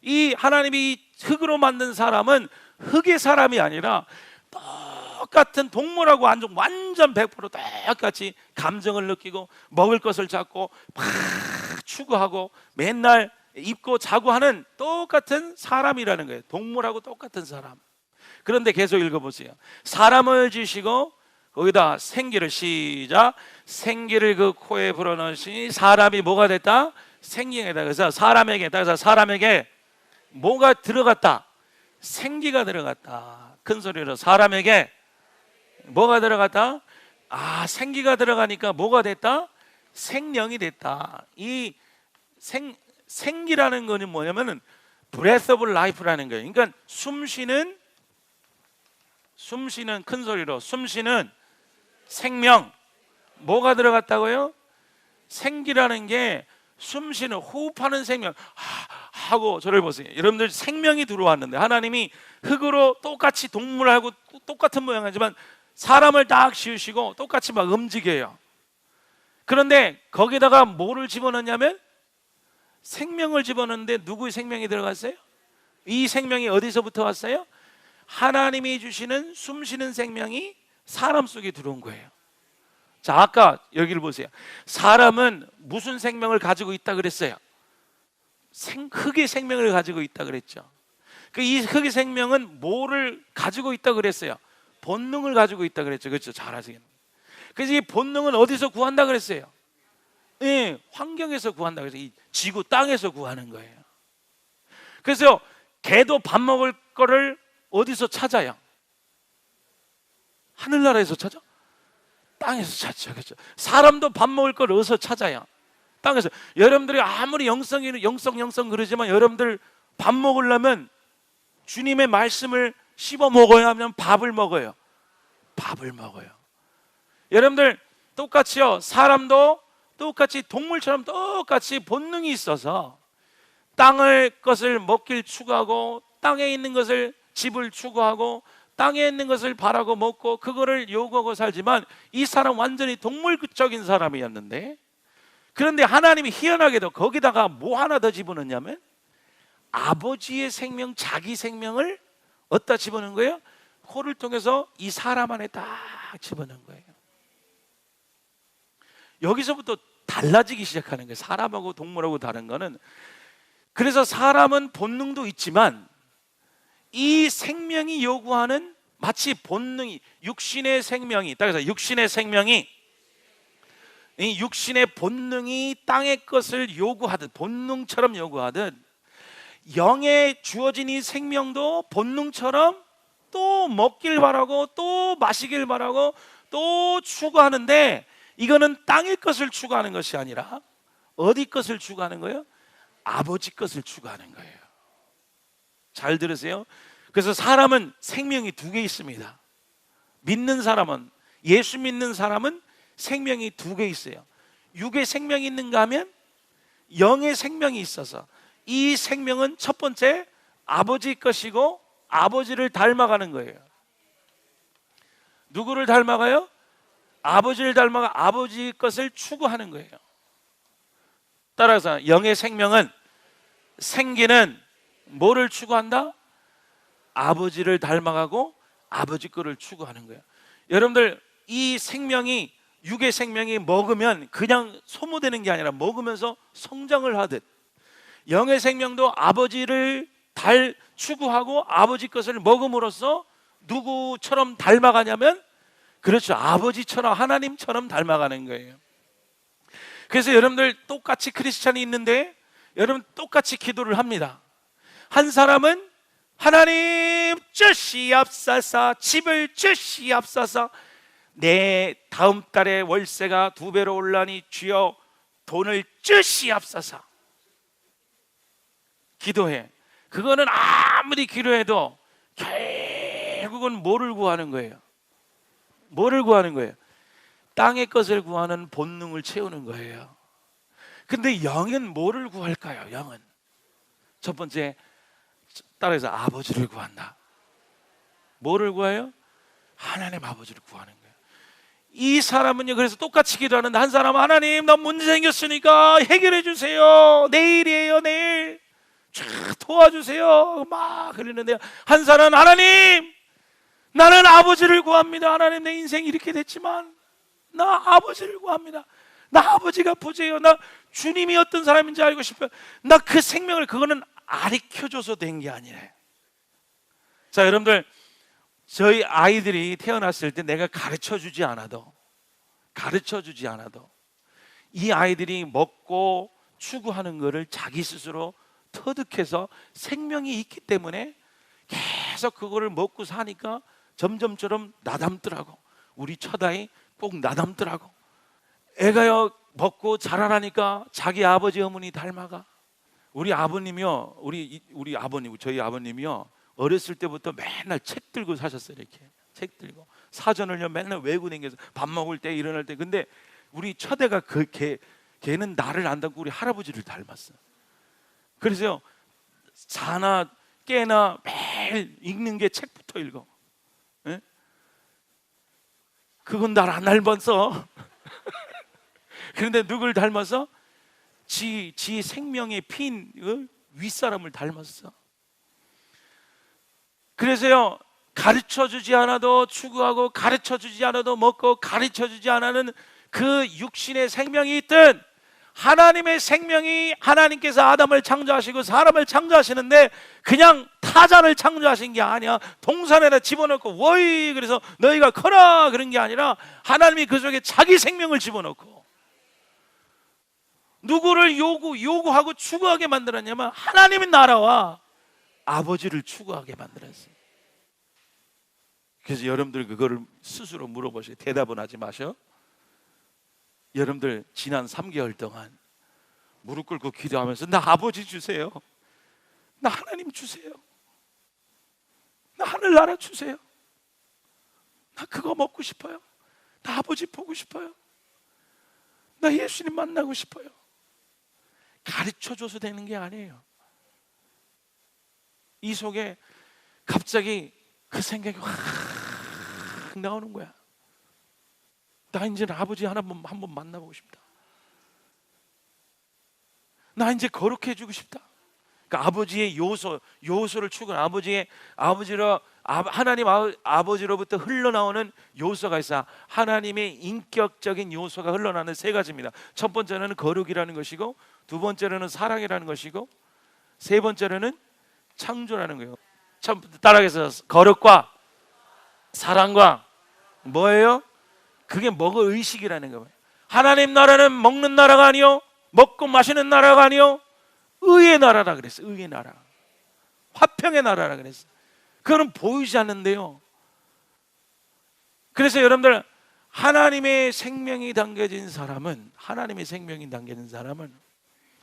이 하나님이 흙으로 만든 사람은 흙의 사람이 아니라 똑같은 동물하고 완전 100% 똑같이 감정을 느끼고 먹을 것을 찾고 막 추구하고 맨날 입고 자고 하는 똑같은 사람이라는 거예요. 동물하고 똑같은 사람. 그런데 계속 읽어보세요. 사람을 지으시고 거기다 생기를, 시작. 생기를 그 코에 불어넣으시니 사람이 뭐가 됐다? 생기가. 그래서 사람에게 뭐가 들어갔다? 생기가 들어갔다. 큰 소리로 사람에게 뭐가 들어갔다? 생기가 들어가니까 뭐가 됐다? 생명이 됐다. 이 생기라는 거는 뭐냐면은 breath of life라는 거예요. 그러니까 숨쉬는, 큰 소리로 숨쉬는 생명. 뭐가 들어갔다고요? 생기라는 게 숨쉬는, 호흡하는 생명. 하고 저를 보세요. 여러분들 생명이 들어왔는데 하나님이 흙으로 똑같이 동물하고 똑같은 모양이지만 사람을 딱 지으시고 똑같이 막 움직여요. 그런데 거기다가 뭐를 집어넣냐면 생명을 집어넣는데 누구의 생명이 들어갔어요? 이 생명이 어디서부터 왔어요? 하나님이 주시는 숨쉬는 생명이 사람 속에 들어온 거예요. 자, 아까 여기를 보세요. 사람은 무슨 생명을 가지고 있다 그랬어요? 흙의 생명을 가지고 있다 그랬죠. 이 흙의 생명은 뭐를 가지고 있다 그랬어요? 본능을 가지고 있다 그랬죠. 그렇죠? 잘 아시겠네요. 그래서 이 본능은 어디서 구한다 그랬어요? 환경에서 구한다 그래서 이 지구 땅에서 구하는 거예요. 그래서 개도 밥 먹을 거를 어디서 찾아요? 하늘나라에서 찾아? 땅에서 찾죠. 그렇죠? 사람도 밥 먹을 걸 어디서 찾아요? 땅에서. 여러분들이 아무리 영성 그러지만 여러분들 밥 먹으려면 주님의 말씀을 씹어 먹어야 하면 밥을 먹어요. 여러분들 똑같이요. 사람도 똑같이 동물처럼 똑같이 본능이 있어서 땅을 것을 먹길 추구하고 땅에 있는 것을 집을 추구하고 땅에 있는 것을 바라고 먹고 그거를 요구하고 살지만 이 사람 완전히 동물적인 사람이었는데, 그런데 하나님이 희한하게도 거기다가 뭐 하나 더 집어넣냐면 아버지의 생명, 자기 생명을 어디다 집어넣은 거예요? 코를 통해서 이 사람 안에 딱 집어넣은 거예요. 여기서부터 달라지기 시작하는 거예요. 사람하고 동물하고 다른 거는. 그래서 사람은 본능도 있지만 이 생명이 요구하는, 마치 본능이, 육신의 생명이, 그래서 육신의 생명이 이 육신의 본능이 땅의 것을 요구하듯, 본능처럼 요구하듯, 영에 주어진 이 생명도 본능처럼 또 먹길 바라고 또 마시길 바라고 또 추구하는데, 이거는 땅의 것을 추구하는 것이 아니라 어디 것을 추구하는 거예요? 아버지 것을 추구하는 거예요. 잘 들으세요. 그래서 사람은 생명이 두 개 있습니다. 믿는 사람은, 예수 믿는 사람은 생명이 두 개 있어요. 육의 생명이 있는가 하면 영의 생명이 있어서, 이 생명은 첫 번째 아버지 것이고 아버지를 닮아가는 거예요. 누구를 닮아가요? 아버지를 닮아가 아버지 것을 추구하는 거예요. 따라서 영의 생명은, 생기는 뭐를 추구한다? 아버지를 닮아가고 아버지 거를 추구하는 거예요. 여러분들, 이 생명이, 육의 생명이 먹으면 그냥 소모되는 게 아니라 먹으면서 성장을 하듯, 영의 생명도 아버지를 추구하고 아버지 것을 먹음으로써 누구처럼 닮아가냐면, 그렇죠, 아버지처럼, 하나님처럼 닮아가는 거예요. 그래서 여러분들 똑같이 크리스찬이 있는데 여러분 똑같이 기도를 합니다. 한 사람은 하나님 주시옵소서, 집을 주시옵소서, 내 다음 달에 월세가 2배로 올라니 주여 돈을 주시옵소서 기도해. 그거는 아무리 기도해도 결국은 뭐를 구하는 거예요? 뭐를 구하는 거예요? 땅의 것을 구하는 본능을 채우는 거예요. 근데 영은 뭐를 구할까요? 영은 첫 번째, 따라해서 아버지를 구한다. 뭐를 구해요? 하나님 아버지를 구하는 거예요. 이 사람은요, 그래서 똑같이 기도하는데, 한 사람은 하나님 나 문제 생겼으니까 해결해 주세요, 내일이에요, 내일 쫙 도와주세요 막 그러는데요, 한 사람은 하나님 나는 아버지를 구합니다. 하나님 내 인생이 이렇게 됐지만 나 아버지를 구합니다. 나 아버지가 부재요. 나 주님이 어떤 사람인지 알고 싶어요. 나 그 생명을, 그거는 가르쳐줘서 된 게 아니에요. 자, 여러분들, 저희 아이들이 태어났을 때 내가 가르쳐주지 않아도 이 아이들이 먹고 추구하는 거를 자기 스스로 터득해서 생명이 있기 때문에 계속 그거를 먹고 사니까 점점처럼 나닮더라고. 우리 첫아이 꼭 나닮더라고. 애가요 먹고 자라나니까 자기 아버지 어머니 닮아가. 우리 아버님이요, 우리 아버님, 저희 아버님이요, 어렸을 때부터 맨날 책 들고 사셨어요. 이렇게 책 들고 사전을요 맨날 외우고 다녀서 밥 먹을 때, 일어날 때. 근데 우리 첫애가 걔는 나를 안 닮고 우리 할아버지를 닮았어. 그래서 자나 깨나 매일 읽는 게 책부터 읽어. 예? 그건 날 안 닮았어. 그런데 누굴 닮아서? 지 생명의 핀 윗사람을 닮았어. 그래서요, 가르쳐주지 않아도 추구하고, 가르쳐주지 않아도 먹고, 가르쳐주지 않아는 그 육신의 생명이 있든, 하나님의 생명이, 하나님께서 아담을 창조하시고 사람을 창조하시는데 그냥 타자를 창조하신 게 아니야. 동산에다 집어넣고 워이 그래서 너희가 커라 그런 게 아니라, 하나님이 그 속에 자기 생명을 집어넣고 누구를 요구하고 추구하게 만들었냐면 하나님의 나라와 아버지를 추구하게 만들었어요. 그래서 여러분들 그거를 스스로 물어보세요. 대답은 하지 마셔. 여러분들 지난 3개월 동안 무릎 꿇고 기도하면서 나 아버지 주세요, 나 하나님 주세요, 나 하늘나라 주세요, 나 그거 먹고 싶어요, 나 아버지 보고 싶어요, 나 예수님 만나고 싶어요. 가르쳐줘서 되는 게 아니에요. 이 속에 갑자기 그 생각이 확 나오는 거야. 나 이제는 아버지 한번 만나보고 싶다. 나 이제 거룩해지고 싶다. 그러니까 아버지의 요소를 추구하는, 하나님 아버지로부터 흘러나오는 요소가 있어. 하나님의 인격적인 요소가 흘러나오는 3가지입니다. 첫 번째는 거룩이라는 것이고, 두 번째로는 사랑이라는 것이고, 세 번째로는 창조라는 거예요. 따라해서 거룩과 사랑과 뭐예요? 그게 뭐가 의식이라는 거예요. 하나님 나라는 먹는 나라가 아니요, 먹고 마시는 나라가 아니요, 의의 나라라 그랬어. 의의 나라, 화평의 나라라 그랬어. 그거는 보이지 않는데요. 그래서 여러분들, 하나님의 생명이 담겨진 사람은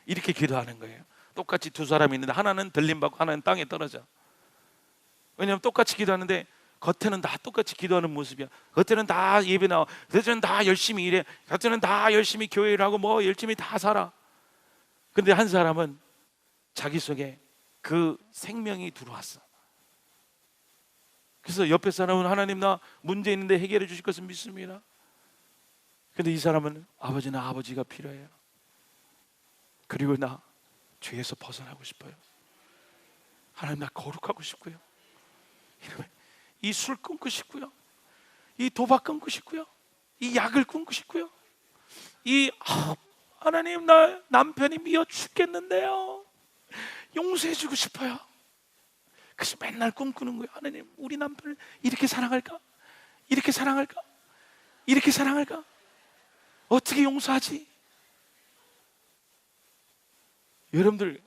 이렇게 기도하는 거예요. 똑같이 두 사람이 있는데 하나는 들림받고 하나는 땅에 떨어져. 왜냐하면 똑같이 기도하는데 겉에는 다 똑같이 기도하는 모습이야. 겉에는 다 예배 나와, 겉에는 다 열심히 일해, 겉에는 다 열심히 교회를 하고 뭐 열심히 다 살아. 근데 한 사람은 자기 속에 그 생명이 들어왔어. 그래서 옆에 사람은 하나님 나 문제 있는데 해결해 주실 것을 믿습니다. 근데 이 사람은 아버지는 아버지가 필요해요. 그리고 나 죄에서 벗어나고 싶어요. 하나님 나 거룩하고 싶고요. 이 술 끊고 싶고요. 이 도박 끊고 싶고요. 이 약을 끊고 싶고요. 하나님 나 남편이 미워 죽겠는데요. 용서해 주고 싶어요. 그래서 맨날 꿈꾸는 거예요. 하나님 우리 남편을 이렇게 사랑할까? 이렇게 사랑할까? 이렇게 사랑할까? 어떻게 용서하지? 여러분들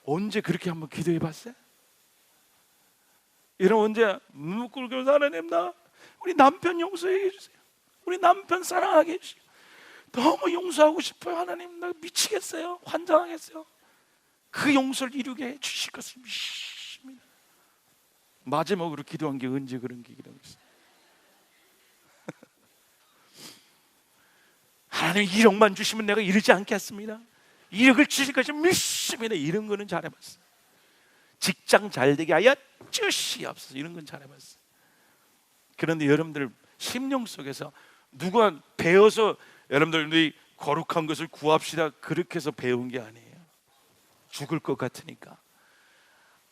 언제 그렇게 한번 기도해 봤어요? 여러분 언제 무릎 꿇고 하나님 나 우리 남편 용서해 주세요. 우리 남편 사랑하게 해주세요. 너무 용서하고 싶어요. 하나님 나 미치겠어요. 환장하겠어요. 그 용서를 이루게 해 주실 것을 믿습니다. 마지막으로 기도한 게 언제 그런 게 기도했어요? 하나님 1억만 주시면 내가 이러지 않겠습니다. 1억을 주실 것을 믿습니다. 이런 거는 잘해봤어요. 직장 잘 되게 하여 주시옵소서, 이런 건 잘해봤어요. 그런데 여러분들 심령 속에서 누가 배워서 여러분들이 거룩한 것을 구합시다 그렇게 해서 배운 게 아니에요. 죽을 것 같으니까,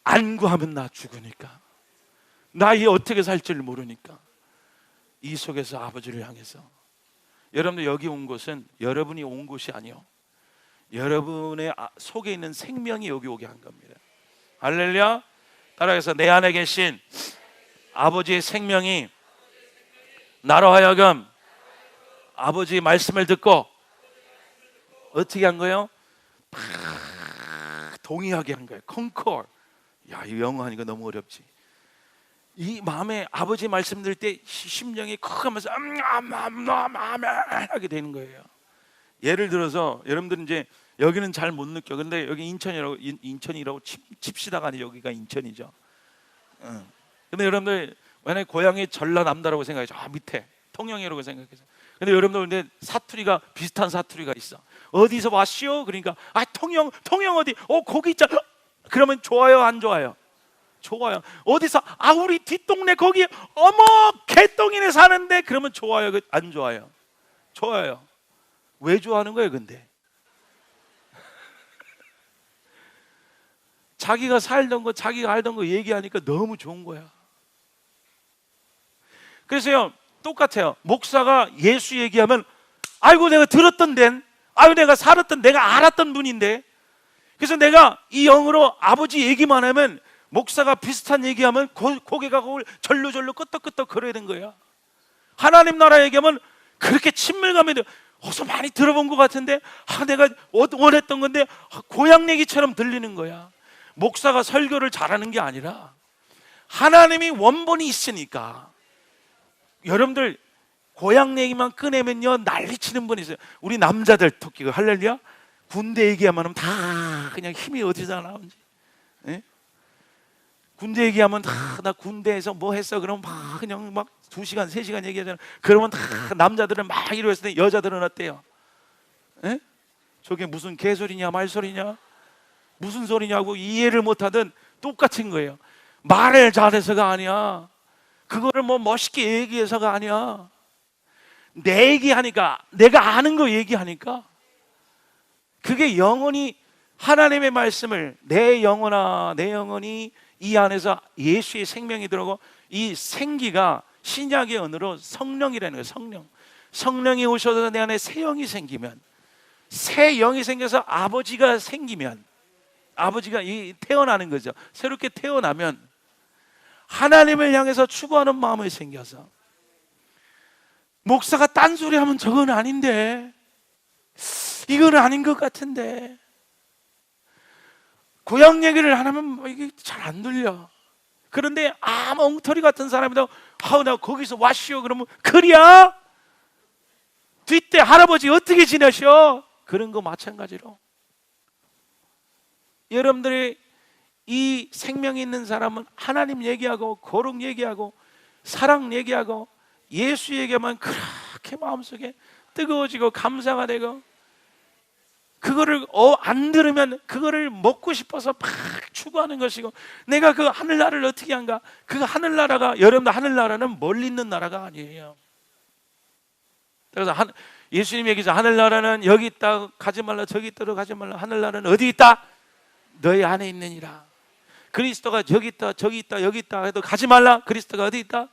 안 구하면 나 죽으니까, 나 이 어떻게 살지를 모르니까 이 속에서 아버지를 향해서, 여러분들 여기 온 곳은 여러분이 온 곳이 아니요, 여러분의 속에 있는 생명이 여기 오게 한 겁니다. 할렐루야. 따라해서 내 안에 계신 아버지의 생명이 나로 하여금 아버지의 말씀을 듣고 어떻게 한 거예요? 동의하게 한 거예요. 컨콜. 야, 이 영어 하니까 너무 어렵지. 이 마음에 아버지 말씀 들을 때 심령이 컥 하면서 하게 되는 거예요. 예를 들어서 여러분들은 이제 여기는 잘 못 느껴. 근데 여기 인천이라고 칩시다가 아니 여기가 인천이죠. 근데 여러분들 만약에 고향이 전라남도라고 생각해서 밑에 통영이라고 생각해서, 근데 여러분들 근데 사투리가 비슷한 사투리가 있어. 어디서 왔시오? 그러니까 통영 어디? 거기 있잖아. 그러면 좋아요 안 좋아요? 좋아요. 어디서? 우리 뒷동네 거기 어머 개똥이네 사는데, 그러면 좋아요 안 좋아요? 좋아요. 왜 좋아하는 거예요 근데? 자기가 살던 거, 자기가 알던 거 얘기하니까 너무 좋은 거야. 그래서요 똑같아요. 목사가 예수 얘기하면 아이고 내가 들었던 덴, 아이고 내가 살았던, 내가 알았던 분인데, 그래서 내가 이 영으로 아버지 얘기만 하면 목사가 비슷한 얘기하면 고개가 절로절로 끄떡끄떡 거려야 되는 거야. 하나님 나라 얘기하면 그렇게 친밀감이 돼. 어디서 많이 들어본 것 같은데 내가 원했던 건데 고향 얘기처럼 들리는 거야. 목사가 설교를 잘하는 게 아니라 하나님이 원본이 있으니까. 여러분들 고향 얘기만 꺼내면요 난리치는 분이 있어요. 우리 남자들 특히 할렐루야, 군대 얘기하면 다 그냥 힘이 어디서 나오는지. 예? 군대 얘기하면 다 나 군대에서 뭐 했어 그러면 막 그냥 막 2시간 3시간 얘기하잖아. 그러면 다 남자들은 막 이러했을 때 여자들은 어때요? 예? 저게 무슨 개소리냐 말소리냐 무슨 소리냐고 이해를 못하든 똑같은 거예요. 말을 잘해서가 아니야. 그거를 뭐 멋있게 얘기해서가 아니야. 내 얘기하니까, 내가 아는 거 얘기하니까, 그게 영원히 하나님의 말씀을 내 영혼이 이 안에서 예수의 생명이 들어오고, 이 생기가 신약의 언어로 성령이라는 거예요. 성령이 오셔서 내 안에 새 영이 생기면, 새 영이 생겨서 아버지가 생기면, 아버지가 태어나는 거죠. 새롭게 태어나면 하나님을 향해서 추구하는 마음이 생겨서 목사가 딴소리 하면 저건 아닌데, 이건 아닌 것 같은데, 고향 얘기를 하면 이게 잘 안 들려. 그런데 아무 엉터리 같은 사람이도 나 거기서 왔시오 그러면 그리야? 뒷때 할아버지 어떻게 지내셔? 그런 거 마찬가지로 여러분들이 이 생명이 있는 사람은 하나님 얘기하고 거룩 얘기하고 사랑 얘기하고 예수 얘기하면 그렇게 마음속에 뜨거워지고 감사가 되고, 그거를 안 들으면 그거를 먹고 싶어서 막 추구하는 것이고, 내가 그 하늘나라를 어떻게 한가? 그 하늘나라가, 여러분들 하늘나라는 멀리 있는 나라가 아니에요. 그래서 예수님 얘기죠. 하늘나라는 여기 있다 가지 말라, 저기 있도록 가지 말라. 하늘나라는 어디 있다? 너희 안에 있느니라. 그리스도가 저기 있다 저기 있다 여기 있다 해도 가지 말라. 그리스도가 어디 있다?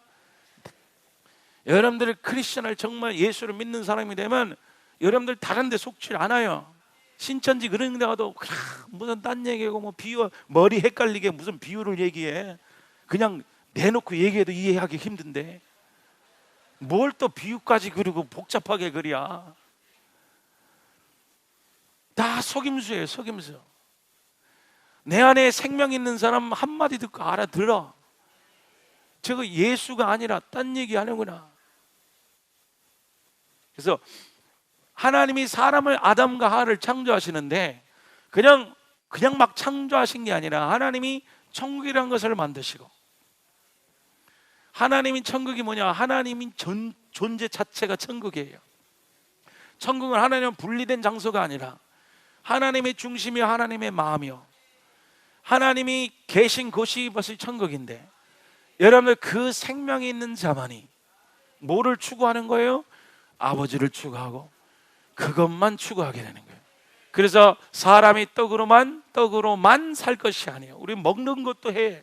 여러분들 크리스천을 정말 예수를 믿는 사람이 되면 여러분들 다른 데 속지 않아요. 신천지 그런 데 가도 무슨 딴 얘기하고 뭐 비유, 머리 헷갈리게 무슨 비유를 얘기해. 그냥 내놓고 얘기해도 이해하기 힘든데 뭘 또 비유까지 그리고 복잡하게 그려. 다 속임수예요, 속임수. 내 안에 생명 있는 사람 한마디 듣고 알아들어. 저거 예수가 아니라 딴 얘기 하는구나. 그래서 하나님이 사람을, 아담과 하와를 창조하시는데 그냥 막 창조하신 게 아니라 하나님이 천국이라는 것을 만드시고, 하나님이 천국이 뭐냐? 하나님이 존재 자체가 천국이에요. 천국은 하나님은 분리된 장소가 아니라 하나님의 중심이요 하나님의 마음이요 하나님이 계신 곳이 벌써 천국인데, 여러분들 그 생명이 있는 자만이 뭐를 추구하는 거예요? 아버지를 추구하고 그것만 추구하게 되는 거예요. 그래서 사람이 떡으로만 살 것이 아니에요. 우리 먹는 것도 해.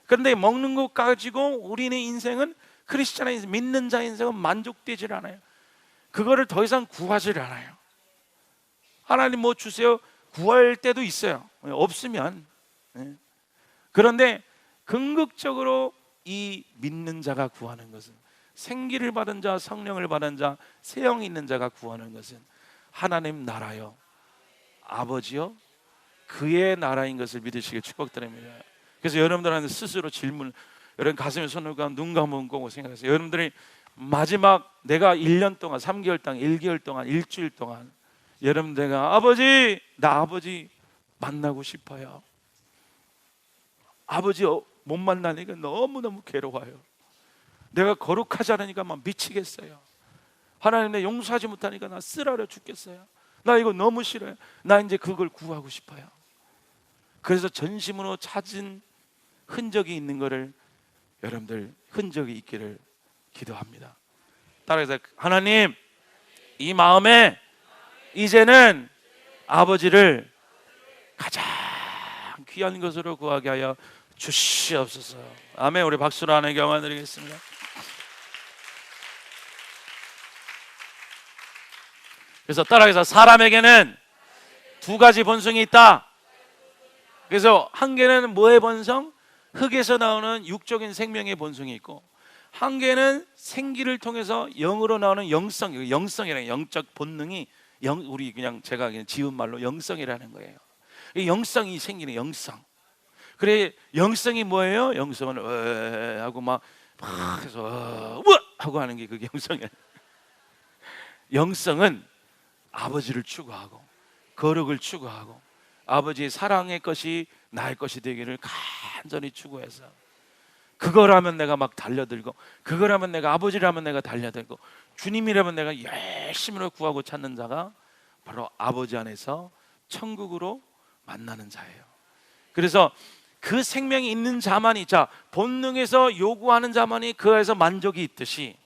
그런데 먹는 것 가지고 우리는 인생은, 크리스찬의 인생, 믿는 자 인생은 만족되질 않아요. 그거를 더 이상 구하질 않아요. 하나님 뭐 주세요 구할 때도 있어요, 없으면. 그런데 궁극적으로 이 믿는 자가 구하는 것은, 생기를 받은 자, 성령을 받은 자, 세형이 있는 자가 구하는 것은 하나님 나라요 아버지요 그의 나라인 것을 믿으시길 축복드립니다. 그래서 여러분들한테 스스로 질문, 여러분 가슴에 손을 감고 눈 감고 생각하세요. 여러분들이 마지막 내가 1년 동안, 3개월 동안, 1개월 동안, 일주일 동안 여러분들과 아버지, 나 아버지 만나고 싶어요. 아버지 못 만나니까 너무너무 괴로워요. 내가 거룩하지 않으니까 막 미치겠어요. 하나님 내 용서하지 못하니까 나 쓰라려 죽겠어요. 나 이거 너무 싫어요. 나 이제 그걸 구하고 싶어요. 그래서 전심으로 찾은 흔적이 있는 거를, 여러분들 흔적이 있기를 기도합니다. 따라해서 하나님, 이 마음에 이제는 아버지를 가장 귀한 것으로 구하게 하여 주시옵소서. 아멘. 우리 박수로 하나님께 영광 드리겠습니다. 그래서 따라해서 사람에게는 두 가지 본성이 있다. 그래서 한 개는 뭐의 본성? 흙에서 나오는 육적인 생명의 본성이 있고, 한 개는 생기를 통해서 영으로 나오는 영성, 영성이라는 영적 본능이 우리 그냥 제가 그냥 지은 말로 영성이라는 거예요. 이 영성이 생기는 영성. 그래, 영성이 뭐예요? 영성은 하고 막 해서 하고 하는 게 그게 영성이에요. 영성은 아버지를 추구하고 거룩을 추구하고 아버지의 사랑의 것이 나의 것이 되기를 간절히 추구해서, 그거라면 내가 막 달려들고, 그거라면 내가 아버지라면 내가 달려들고, 주님이라면 내가 열심히 구하고 찾는 자가 바로 아버지 안에서 천국으로 만나는 자예요. 그래서 그 생명이 있는 자만이, 자, 본능에서 요구하는 자만이 그 안에서 만족이 있듯이,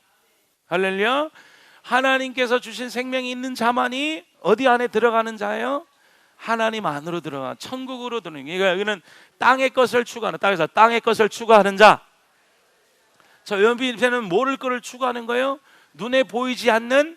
할렐루야, 하나님께서 주신 생명이 있는 자만이 어디 안에 들어가는 자예요? 하나님 안으로 들어가 천국으로 들어가는. 그러니까 여기는 땅의 것을 추구하는, 땅에서 땅의 것을 추구하는 자. 저 옆에는 모를 것을 추구하는 거예요. 눈에 보이지 않는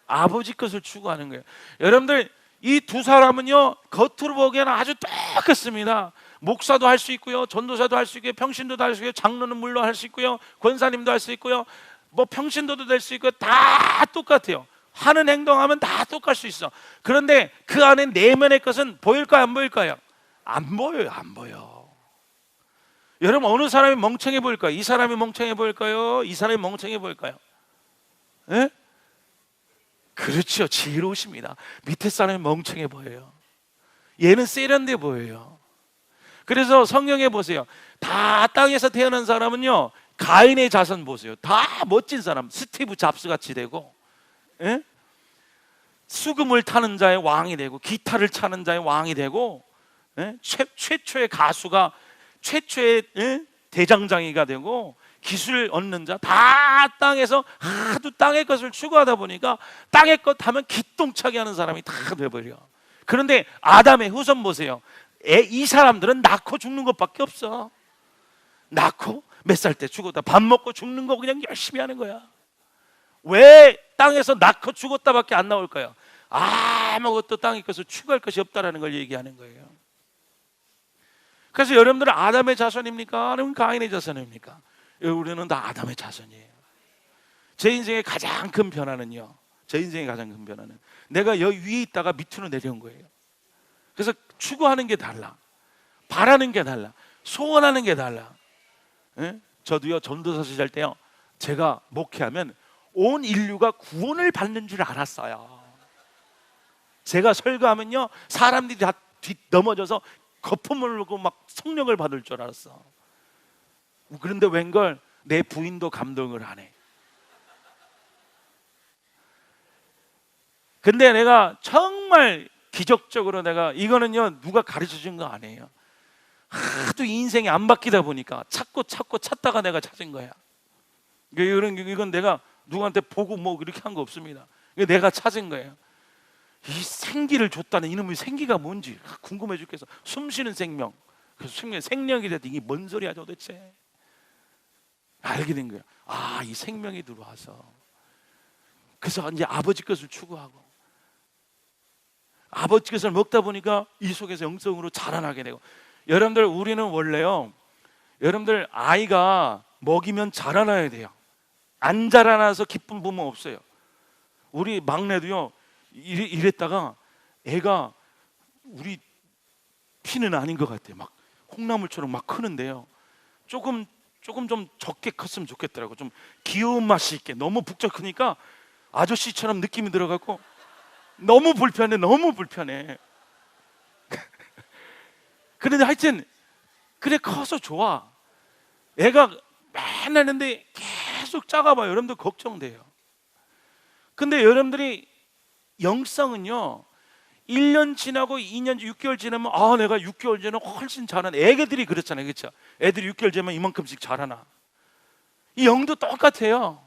아버지 것을 추구하는 거예요. 여러분들 이 두 사람은요, 겉으로 보기에는 아주 똑같습니다. 목사도 할 수 있고요, 전도사도 할 수 있고요, 평신도도 할 수 있고요, 장로는 물론 할 수 있고요, 권사님도 할 수 있고요, 뭐 평신도도 될 수 있고 다 똑같아요. 하는 행동하면 다 똑같을 수 있어. 그런데 그 안에 내면의 것은 보일까요, 안 보일까요? 안 보여요, 안 보여. 여러분, 어느 사람이 멍청해 보일까요? 이 사람이 멍청해 보일까요? 이 사람이 멍청해 보일까요? 예? 그렇죠, 지혜로우십니다. 밑에 사람이 멍청해 보여요. 얘는 세련돼 보여요. 그래서 성경에 보세요. 다 땅에서 태어난 사람은요, 가인의 자손 보세요. 다 멋진 사람, 스티브 잡스 같이 되고, 예? 수금을 타는 자의 왕이 되고, 기타를 차는 자의 왕이 되고, 예? 최초의 가수가 최초의, 예? 대장장이가 되고, 기술을 얻는 자, 다 땅에서 하도 땅의 것을 추구하다 보니까 땅의 것 하면 기똥차게 하는 사람이 다 돼버려. 그런데 아담의 후손 보세요. 이 사람들은 낳고 죽는 것밖에 없어. 낳고 몇 살 때 죽었다, 밥 먹고 죽는 거 그냥 열심히 하는 거야. 왜 땅에서 낳고 죽었다밖에 안 나올까요? 아무것도 땅의 것을 추구할 것이 없다라는 걸 얘기하는 거예요. 그래서 여러분들은 아담의 자손입니까? 아니면 가인의 자손입니까? 우리는 다 아담의 자손이에요. 제 인생의 가장 큰 변화는요, 제 인생의 가장 큰 변화는 내가 여기 위에 있다가 밑으로 내려온 거예요. 그래서 추구하는 게 달라, 바라는 게 달라, 소원하는 게 달라. 예? 저도요, 전도사실 할 때요, 제가 목회하면 온 인류가 구원을 받는 줄 알았어요. 제가 설교하면요, 사람들이 다 넘어져서 거품을 흘리고 막 성령을 받을 줄 알았어. 그런데 웬걸 내 부인도 감동을 안 해. 근데 내가 정말 기적적으로, 내가 이거는요 누가 가르쳐 준 거 아니에요. 하도 인생이 안 바뀌다 보니까 찾고 찾다가 내가 찾은 거야. 이건 내가 누구한테 보고 뭐 이렇게 한 거 없습니다. 내가 찾은 거예요. 이 생기를 줬다는 이놈의 생기가 뭔지 궁금해 죽겠어. 숨쉬는 생명. 그래서 생명이 됐다, 이게 뭔 소리야 도대체. 알게 된 거야. 아, 이 생명이 들어와서. 그래서 이제 아버지 것을 추구하고, 아버지 것을 먹다 보니까 이 속에서 영성으로 자라나게 되고. 여러분들, 우리는 원래요, 여러분들 아이가 먹이면 자라나야 돼요. 안 자라나서 기쁜 부모 없어요. 우리 막내도요, 이랬다가 애가 우리 피는 아닌 것 같아요. 막 콩나물처럼 막 크는데요, 조금 좀 적게 컸으면 좋겠더라고. 좀 귀여운 맛이 있게. 너무 북적 크니까 아저씨처럼 느낌이 들어갖고 너무 불편해. 그런데 하여튼 그래, 커서 좋아. 애가 맨날 했는데 계속 작아봐요. 여러분들 걱정돼요. 근데 여러분들이 영성은요, 1년 지나고 2년, 6개월 지나면 내가 6개월 전에 훨씬 잘하는, 애기들이 그렇잖아요, 그렇죠? 애들이 6개월 지나면 이만큼씩 자라나. 이 영도 똑같아요.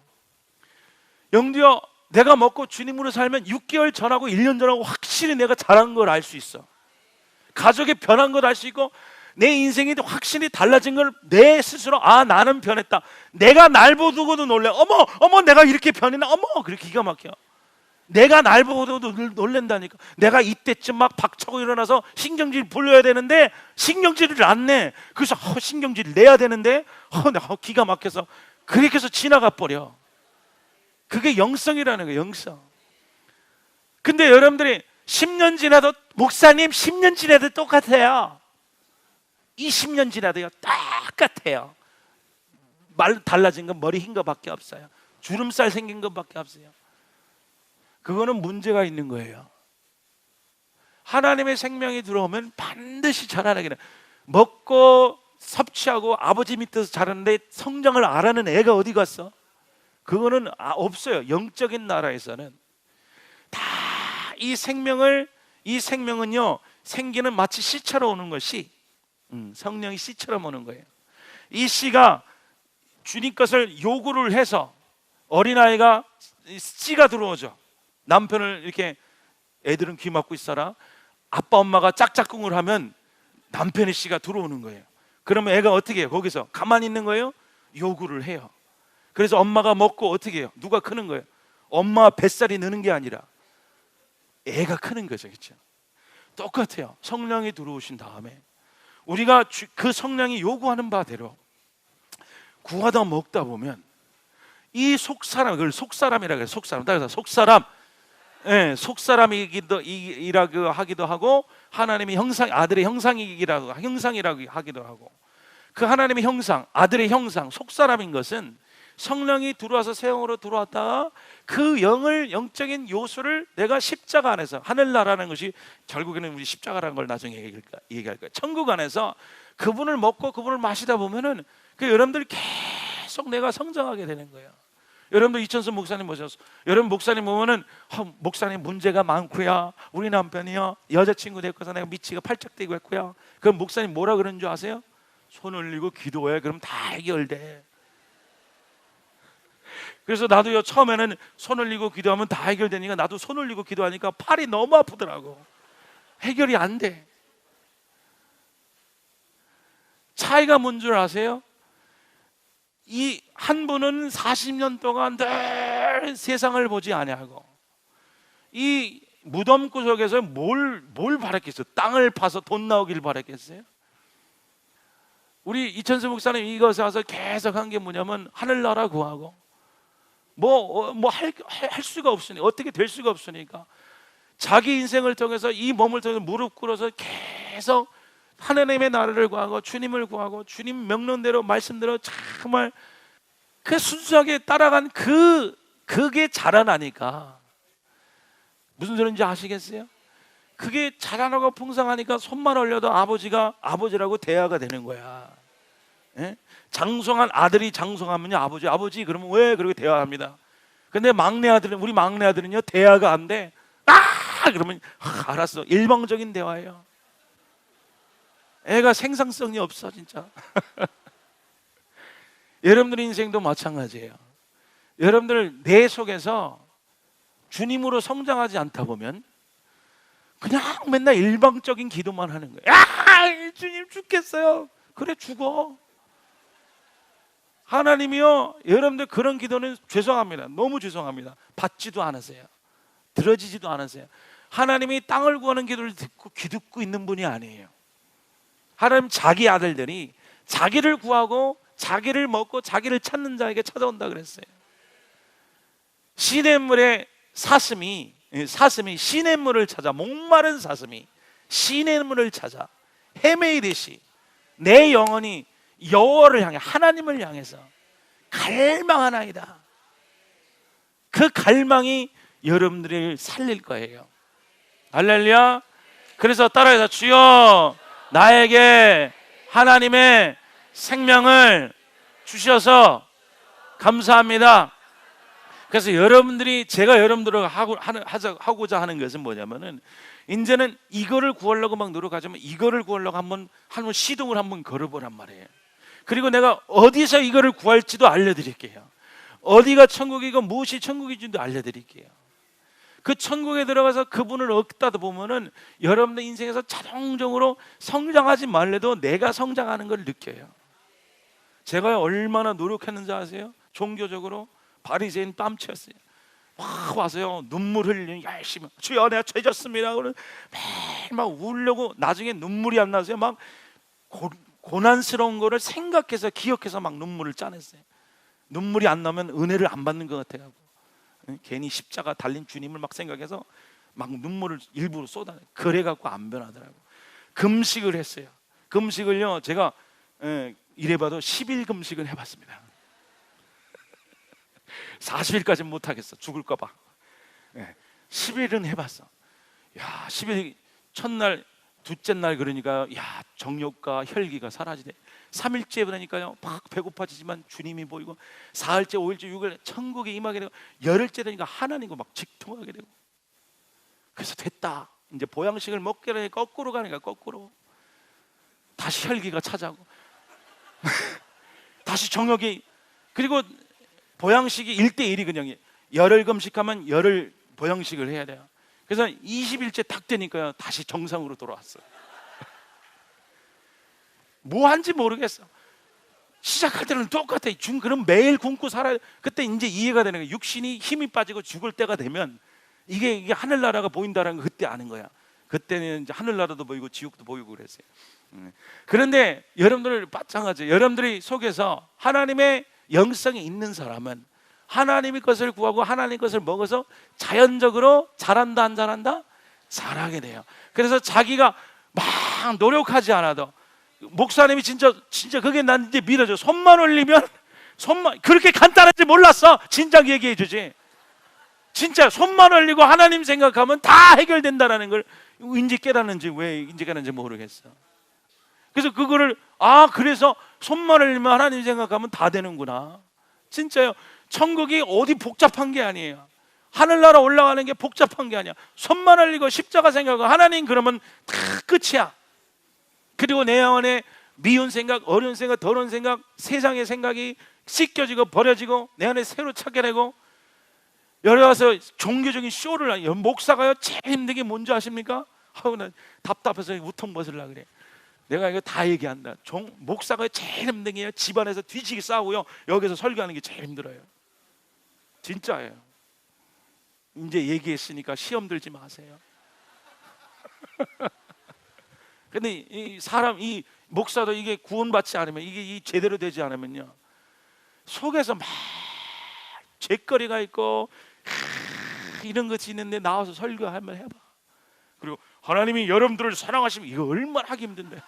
영도요, 내가 먹고 주님으로 살면 6개월 전하고 1년 전하고 확실히 내가 잘한 걸 알 수 있어. 가족이 변한 걸 알 수 있고, 내 인생이 확실히 달라진 걸 내 스스로, 나는 변했다. 내가 날 보고도 놀래. 어머 내가 이렇게 변했나. 어머, 그렇게 기가 막혀. 내가 날 보고도 놀랜다니까. 내가 이때쯤 막 박차고 일어나서 신경질 불려야 되는데 신경질을 안 내. 그래서 신경질을 내야 되는데 내가 기가 막혀서 그렇게 해서 지나가 버려. 그게 영성이라는 거예요, 영성. 근데 여러분들이 10년 지나도, 목사님 10년 지나도 똑같아요. 20년 지나도요 똑같아요. 말 달라진 건 머리 흰 거밖에 없어요. 주름살 생긴 것밖에 없어요. 그거는 문제가 있는 거예요. 하나님의 생명이 들어오면 반드시 자라나게 돼. 먹고 섭취하고 아버지 밑에서 자라는데 성장을 안 하는 애가 어디 갔어? 그거는 없어요. 영적인 나라에서는 다 이 생명은요, 생기는 마치 씨처럼 오는 것이, 성령이 씨처럼 오는 거예요. 이 씨가 주님 것을 요구를 해서 어린아이가 씨가 들어오죠. 남편을 이렇게, 애들은 귀 막고 있어라. 아빠 엄마가 짝짝꿍을 하면 남편의 씨가 들어오는 거예요. 그러면 애가 어떻게 해요? 거기서 가만히 있는 거예요? 요구를 해요. 그래서 엄마가 먹고 어떻게 해요? 누가 크는 거예요? 엄마 뱃살이 느는 게 아니라 애가 크는 거죠, 그렇죠? 똑같아요. 성령이 들어오신 다음에 우리가 그 성령이 요구하는 바대로 구하다 먹다 보면 이 속사람, 그걸 속사람이라고 해요. 속사람. 따라서 속사람, 예, 속사람이기도 하기도 하고, 하나님의 형상, 아들의 형상이라고 하기도 하고, 그 하나님의 형상, 아들의 형상, 속사람인 것은 성령이 들어와서 새 영으로 들어왔다가 그 영적인 요소를 내가 십자가 안에서, 하늘나라는 것이 결국에는 우리 십자가라는 걸 나중에 얘기할 거예요. 천국 안에서 그분을 먹고 그분을 마시다 보면은 그 여러분들이 계속 내가 성장하게 되는 거예요. 여러분들 이천수 목사님 보셨어? 여러분 목사님 보면은 목사님 문제가 많고요, 우리 남편이요 여자친구 데리고서 내가 미치가 팔짝대고 했고요. 그럼 목사님 뭐라 그러는 줄 아세요? 손 올리고 기도해. 그럼 다 해결돼. 그래서 나도요 처음에는 손 올리고 기도하면 다 해결되니까 나도 손 올리고 기도하니까 팔이 너무 아프더라고. 해결이 안 돼. 차이가 뭔 줄 아세요? 이 한 분은 40년 동안 늘 세상을 보지 아니하고 이 무덤 구석에서 뭘 바랬겠어요? 땅을 파서 돈 나오길 바랬겠어요? 우리 이천수 목사님 이것에 와서 계속 한 게 뭐냐면 하늘나라 구하고 할 수가 없으니까, 어떻게 될 수가 없으니까 자기 인생을 통해서 이 몸을 통해서 무릎 꿇어서 계속 하나님의 나라를 구하고 주님을 구하고 주님 명령대로 말씀대로 정말 그 순수하게 따라간 그게 자라나니까 무슨 소리인지 아시겠어요? 그게 자라나고 풍성하니까 손만 올려도 아버지가 아버지라고 대하가 되는 거야. 예? 장성한 아들이 장성하면요 아버지 그러면 왜 그렇게 대화합니다. 근데 우리 막내 아들은요 대화가 안 돼. 그러면 알았어. 일방적인 대화예요. 애가 생산성이 없어 진짜. 여러분들 인생도 마찬가지예요. 여러분들 내 속에서 주님으로 성장하지 않다 보면 그냥 맨날 일방적인 기도만 하는 거예요. 주님 죽겠어요. 그래 죽어. 하나님이요 여러분들 그런 기도는 죄송합니다. 너무 죄송합니다. 받지도 않으세요. 들어지지도 않으세요. 하나님이 땅을 구하는 기도를 듣고 있는 분이 아니에요. 하나님 자기 아들들이 자기를 구하고 자기를 먹고 자기를 찾는 자에게 찾아온다 그랬어요. 시냇물의 사슴이 시냇물을 찾아, 목마른 사슴이 시냇물을 찾아 헤매이듯이 내 영혼이 여호와를 향해, 하나님을 향해서 갈망하나이다. 그 갈망이 여러분들을 살릴 거예요. 할렐루야. 그래서 따라해서 주여 나에게 하나님의 생명을 주셔서 감사합니다. 그래서 제가 여러분들과 하고자 하는 것은 뭐냐면은 이제는 이거를 구하려고 막 노력하지만 이거를 구하려고 한번 시동을 한번 걸어보란 말이에요. 그리고 내가 어디서 이거를 구할지도 알려드릴게요. 어디가 천국이고 무엇이 천국인지도 알려드릴게요. 그 천국에 들어가서 그분을 얻다 보면은 여러분들 인생에서 자동적으로 성장하지 말래도 내가 성장하는 걸 느껴요. 제가 얼마나 노력했는지 아세요? 종교적으로 바리새인 뺨치였어요. 막 와서요 눈물 흘리는 열심히 주여 내가 죄졌습니다. 그러면 매일 막 울려고 나중에 눈물이 안 나서요. 막 고난스러운 거를 생각해서 기억해서 막 눈물을 짜냈어요. 눈물이 안 나면 은혜를 안 받는 것 같아요. 괜히 십자가 달린 주님을 막 생각해서 막 눈물을 일부러 쏟아내. 그래갖고 안 변하더라고. 금식을 했어요. 금식을요 제가 이래봐도 10일 금식을 해봤습니다. 40일까지는 못하겠어. 죽을까봐. 10일은 해봤어. 야, 10일 첫날 둘째 날 그러니까 정욕과 혈기가 사라지대. 3일째 그러니까요 막 배고파지지만 주님이 보이고 4일째 5일째 6일 천국에 임하게 되고 열흘째 되니까 하나님과 막 직통하게 되고. 그래서 됐다. 이제 보양식을 먹게 되니까 거꾸로 가니까 거꾸로 다시 혈기가 찾아오고 다시 정욕이. 그리고 보양식이 1대1이 그냥 열흘 금식하면 열흘 보양식을 해야 돼요. 그래서 20일째 딱 되니까요 다시 정상으로 돌아왔어요. 뭐 한지 모르겠어. 시작할 때는 똑같아. 그럼 매일 굶고 살아야. 그때 이제 이해가 되는 거야. 육신이 힘이 빠지고 죽을 때가 되면 이게 하늘나라가 보인다는 거 그때 아는 거야. 그때는 이제 하늘나라도 보이고 지옥도 보이고 그랬어요. 그런데 여러분들 마찬가지. 여러분들이 속에서 하나님의 영성이 있는 사람은 하나님의 것을 구하고 하나님의 것을 먹어서 자연적으로 잘한다 안 잘한다? 잘하게 돼요. 그래서 자기가 막 노력하지 않아도 목사님이 진짜 그게 난 이제 믿어져. 손만 올리면 그렇게 간단한지 몰랐어. 진작 얘기해 주지. 진짜 손만 올리고 하나님 생각하면 다 해결된다라는 걸 이제 깨닫는지 왜 이제 깨닫는지 모르겠어. 그래서 그거를 그래서 손만 올리면 하나님 생각하면 다 되는구나. 진짜요. 천국이 어디 복잡한 게 아니에요. 하늘나라 올라가는 게 복잡한 게 아니야. 손만 올리고 십자가 생각하고 하나님 그러면 다 끝이야. 그리고 내 안에 미운 생각, 어려운 생각, 더러운 생각, 세상의 생각이 씻겨지고 버려지고 내 안에 새로 찾게 되고, 여기 와서 종교적인 쇼를 하요. 목사가요 제일 힘든 게 뭔지 아십니까? 나 답답해서 우통 벗으려고 그래. 내가 이거 다 얘기한다. 목사가 제일 힘든 게 집안에서 뒤지게 싸우고요, 여기서 설교하는 게 제일 힘들어요. 진짜예요. 이제 얘기했으니까 시험 들지 마세요. 근데 이 목사도 이게 구원받지 않으면, 이게 제대로 되지 않으면요, 속에서 막 죄거리가 있고 이런 것이 있는데 나와서 설교 한번 해봐. 그리고 하나님이 여러분들을 사랑하시면, 이거 얼마나 하기 힘든데.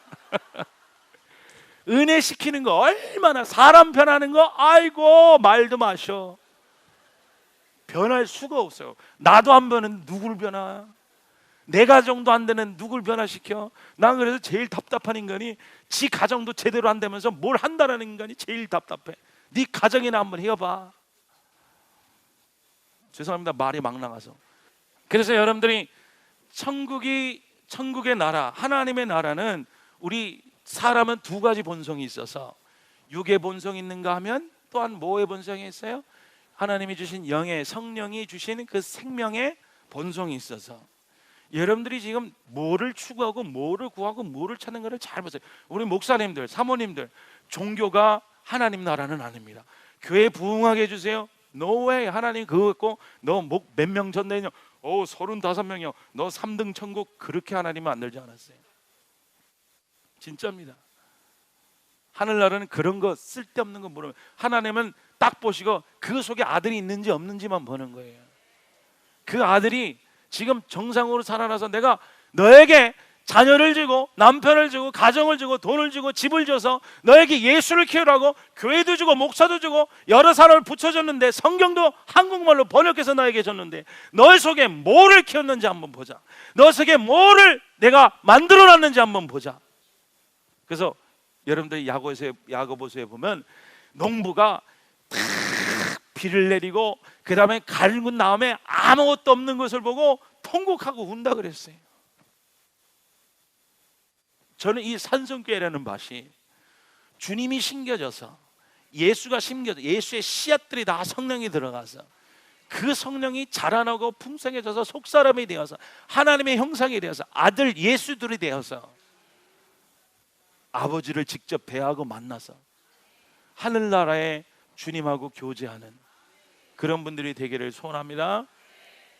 은혜 시키는 거 얼마나, 사람 변하는 거 아이고 말도 마셔. 변할 수가 없어요. 나도 안 변하는 누굴 변화? 내 가정도 안 되는 누굴 변화시켜? 난 그래서 제일 답답한 인간이 지 가정도 제대로 안 되면서 뭘 한다라는 인간이 제일 답답해. 네 가정이나 한번 해봐. 죄송합니다, 말이 막 나가서. 그래서 여러분들이 천국의 나라, 하나님의 나라는, 우리 사람은 두 가지 본성이 있어서, 육의 본성이 있는가 하면 또한 뭐의 본성이 있어요? 하나님이 주신 영의, 성령이 주신 그 생명의 본성이 있어서, 여러분들이 지금 뭐를 추구하고 뭐를 구하고 뭐를 찾는 것을 잘 보세요. 우리 목사님들, 사모님들, 종교가 하나님 나라는 아닙니다. 교회 부흥하게 해주세요. No way. 하나님 그거 갖고 너 몇 명 전되냐? 35명이요. 너 3등 천국. 그렇게 하나님은 만들지 않았어요. 진짜입니다. 하늘나라는 그런 거 쓸데없는 거 모르면, 하나님은 딱 보시고 그 속에 아들이 있는지 없는지만 보는 거예요. 그 아들이 지금 정상으로 살아나서 내가 너에게 자녀를 주고 남편을 주고 가정을 주고 돈을 주고 집을 줘서 너에게 예수를 키우라고 교회도 주고 목사도 주고 여러 사람을 붙여줬는데, 성경도 한국말로 번역해서 너에게 줬는데, 너 속에 뭐를 키웠는지 한번 보자. 너 속에 뭐를 내가 만들어놨는지 한번 보자. 그래서 여러분들이 야고보서에 보면 농부가 탁 비를 내리고 그 다음에 갈군 다음에 아무것도 없는 것을 보고 통곡하고 운다 그랬어요. 저는 이 산성교회라는 맛이 주님이 심겨져서, 예수가 심겨져, 예수의 씨앗들이 다 성령이 들어가서 그 성령이 자라나고 풍성해져서 속사람이 되어서 하나님의 형상이 되어서 아들 예수들이 되어서 아버지를 직접 대하고 만나서 하늘나라의 주님하고 교제하는 그런 분들이 되기를 소원합니다.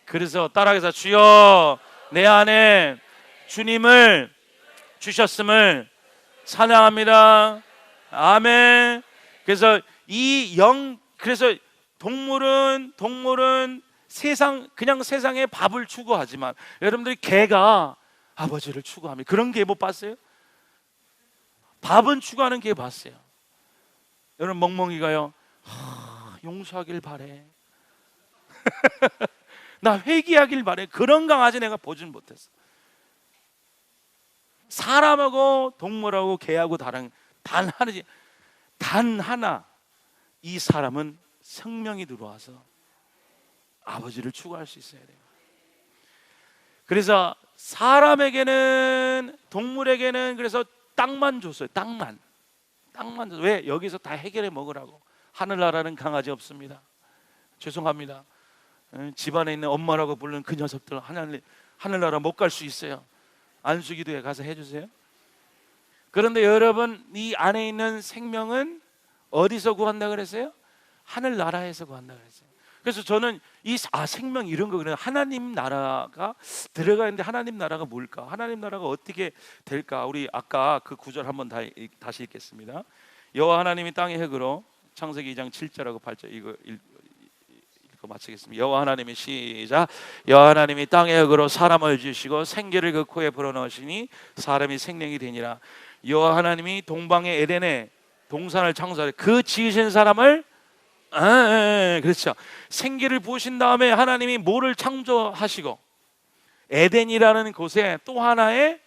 그래서 따라해서, 주여 내 안에 주님을 주셨음을 찬양합니다. 아멘. 그래서 그래서 동물은 그냥 세상의 밥을 추구하지만, 여러분들이 개가 아버지를 추구합니다. 그런 개 못 봤어요? 밥은 추구하는 개 봤어요. 여러분, 멍멍이가요, 용서하길 바래. 나 회개하길 바래. 그런 강아지 내가 보진 못했어. 사람하고 동물하고 개하고 다른 단 하나, 이 사람은 생명이 들어와서 아버지를 추구할 수 있어야 돼요. 그래서 사람에게는, 동물에게는 그래서 땅만 줬어요. 땅만 줬어요. 왜? 여기서 다 해결해 먹으라고. 하늘나라는 강아지 없습니다. 죄송합니다. 집안에 있는 엄마라고 부르는 그 녀석들 하늘나라 못 갈 수 있어요. 안수기도에 가서 해주세요. 그런데 여러분, 이 안에 있는 생명은 어디서 구한다 그랬어요? 하늘나라에서 구한다 그랬어요. 그래서 저는 생명 이런 거, 그냥 하나님 나라가 들어가 있는데, 하나님 나라가 뭘까? 하나님 나라가 어떻게 될까? 우리 아까 그 구절 한번 다시 읽겠습니다. 여호와 하나님이 땅의 흙으로, 창세기 2장 7절하고 8절 이거 읽고 마치겠습니다. 여호와 하나님이 시작. 여호와 하나님이 땅의 흙으로 사람을 지으시고 생기를 그 코에 불어넣으시니 사람이 생명이 되니라. 여호와 하나님이 동방의 에덴에 동산을 창조하여 그 지으신 사람을 그렇죠. 생기를 부으신 다음에 하나님이 뭐를 창조하시고 에덴이라는 곳에 또 하나의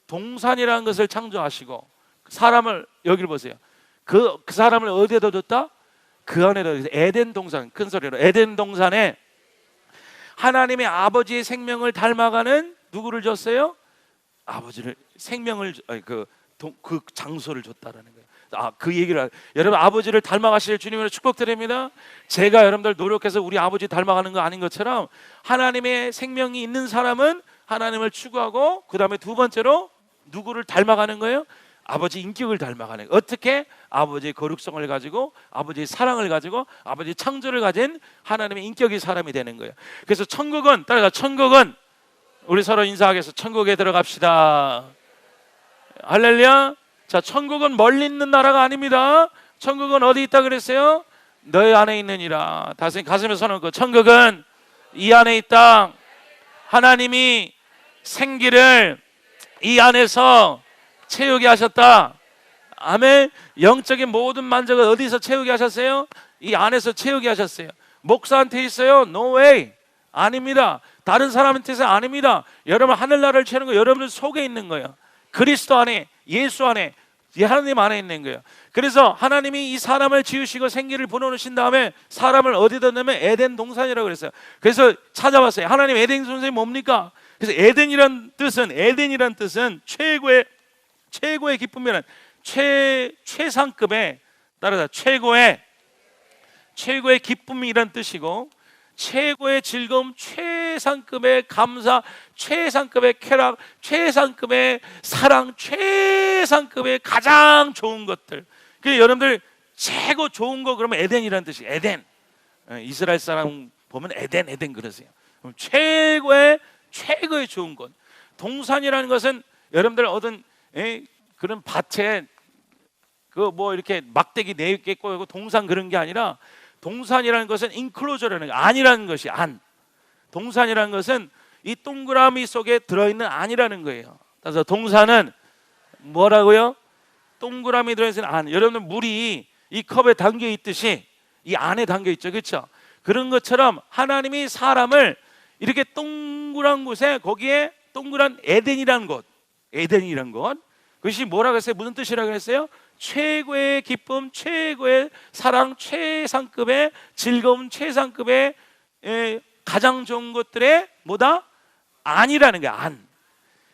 동산이라는 것을 창조하시고 사람을 여기를 보세요. 그 사람을 어디에다 뒀다? 그 안에다. 에덴 동산, 큰 소리로 에덴 동산에 하나님의 아버지의 생명을 닮아가는 누구를 줬어요? 아버지를 생명을 그 장소를 줬다라는 거예요. 그 얘기를 여러분 아버지를 닮아가실 주님으로 축복드립니다. 제가 여러분들 노력해서 우리 아버지 닮아가는 거 아닌 것처럼 하나님의 생명이 있는 사람은 하나님을 추구하고 그 다음에 두 번째로 누구를 닮아가는 거예요? 아버지 인격을 닮아가는 거예요. 어떻게? 아버지의 거룩성을 가지고 아버지의 사랑을 가지고 아버지의 창조를 가진 하나님의 인격의 사람이 되는 거예요. 그래서 천국은 따라가 천국은 우리 서로 인사하겠습니다. 천국에 들어갑시다. 할렐루야. 자, 천국은 멀리 있는 나라가 아닙니다. 천국은 어디 있다 그랬어요? 너희 안에 있느니라. 다시 가슴에 손을 얹고 천국은 이 안에 있다. 하나님이 생기를 이 안에서 채우게 하셨다. 아멘. 영적인 모든 만족을 어디서 채우게 하셨어요? 이 안에서 채우게 하셨어요. 목사한테 있어요? No way. 아닙니다. 다른 사람한테 있어요? 아닙니다. 여러분 하늘나라를 채우는 거 여러분 속에 있는 거예요. 그리스도 안에, 예수 안에, 하나님 안에 있는 거예요. 그래서 하나님이 이 사람을 지으시고 생기를 불어넣으신 다음에 사람을 어디다 넣으면 에덴 동산이라고 그랬어요. 그래서 찾아봤어요. 하나님 에덴 동산이 뭡니까? 그래서 에덴이란 뜻은 최고의 기쁨이란 최상급의 따라서 최고의 기쁨이란 뜻이고 최고의 즐거움, 최상급의 감사, 최상급의 쾌락, 최상급의 사랑, 최상급의 가장 좋은 것들. 그래서 여러분들 최고 좋은 거 그러면 에덴이라는 뜻이에요. 에덴. 이스라엘 사람 보면 에덴 그러세요. 그럼 최고의 좋은 것. 동산이라는 것은 여러분들 어떤 그런 밭에 그 뭐 이렇게 막대기 4개 꼬이고 동산 그런 게 아니라 동산이라는 것은 인클로저라는 거, 안이라는 것이 안. 동산이라는 것은 이 동그라미 속에 들어있는 안이라는 거예요. 그래서 동산은 뭐라고요? 동그라미 들어있는 안. 여러분 물이 이 컵에 담겨 있듯이 이 안에 담겨 있죠, 그렇죠? 그런 것처럼 하나님이 사람을 이렇게 동그란 곳에 거기에 동그란 에덴이라는 것, 그것이 뭐라고 했어요? 무슨 뜻이라고 했어요? 최고의 기쁨, 최고의 사랑, 최상급의 즐거움, 최상급의 가장 좋은 것들의 뭐다? 안이라는 거야. 안.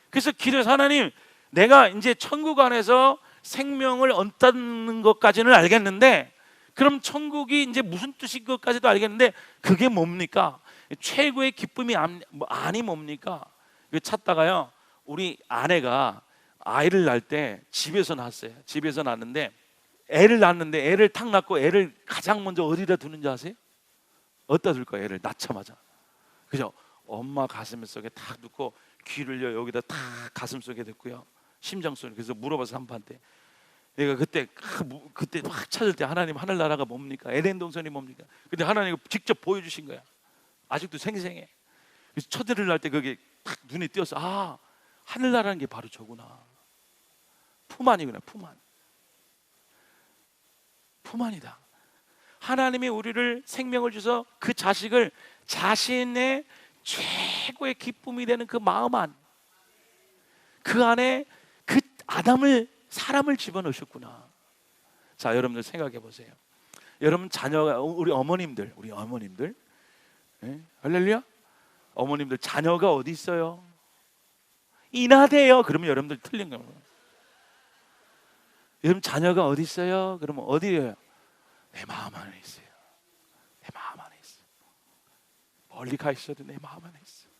그래서 기도해서 하나님, 내가 이제 천국 안에서 생명을 얻다는 것까지는 알겠는데, 그럼 천국이 이제 무슨 뜻인 것까지도 알겠는데 그게 뭡니까? 최고의 기쁨이 안이 뭡니까? 찾다가요, 우리 아내가 아이를 낳을 때 집에서 낳았어요. 집에서 낳았는데 애를 탁 낳고 애를 가장 먼저 어디다 두는지 아세요? 어디다 둘 거예요? 애를 낳자마자. 그죠? 엄마 가슴 속에 탁 넣고 귀를 여기다 탁 가슴 속에 넣고요. 심장 소리. 그래서 물어봐서 한판때 내가 그때 막 찾을 때 하나님 하늘나라가 뭡니까? 에덴 동산이 뭡니까? 근데 하나님이 직접 보여주신 거야. 아직도 생생해. 그래서 첫 애를 낳을 때 그게 탁 눈에 띄어서 하늘나라는 게 바로 저구나. 품안이구나. 품안이다. 하나님이 우리를 생명을 주셔서 그 자식을 자신의 최고의 기쁨이 되는 그 마음 안, 그 안에 그 사람을 집어넣으셨구나. 자, 여러분들 생각해 보세요. 여러분 자녀가 우리 어머님들 할렐루야. 어머님들 자녀가 어디 있어요? 인하대요. 그러면 여러분들 틀린 거예요. 여러분 자녀가 어디 있어요? 그러면 어디예요? 내 마음 안에 있어요. 내 마음 안에 있어요. 멀리 가 있어도 내 마음 안에 있어요.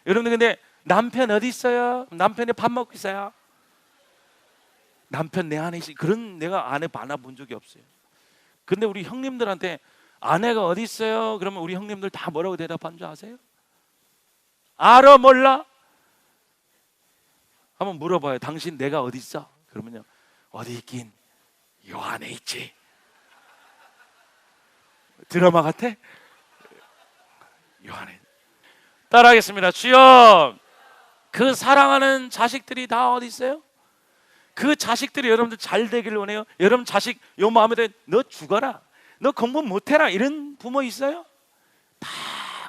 여러분들 근데 남편 어디 있어요? 남편이 밥 먹고 있어요. 남편 내 안에 있어요. 그런 내가 아내 만나본 적이 없어요. 근데 우리 형님들한테 아내가 어디 있어요? 그러면 우리 형님들 다 뭐라고 대답한 줄 아세요? 알아 몰라? 한번 물어봐요. 당신 내가 어디 있어? 그러면요, 어디 있긴 요 안에 있지. 드라마 같아? 요한의 따라하겠습니다. 주여, 그 사랑하는 자식들이 다 어디 있어요? 그 자식들이 여러분들 잘 되기를 원해요. 여러분 자식 요 마음에 들어 너 죽어라, 너 공부 못해라 이런 부모 있어요? 다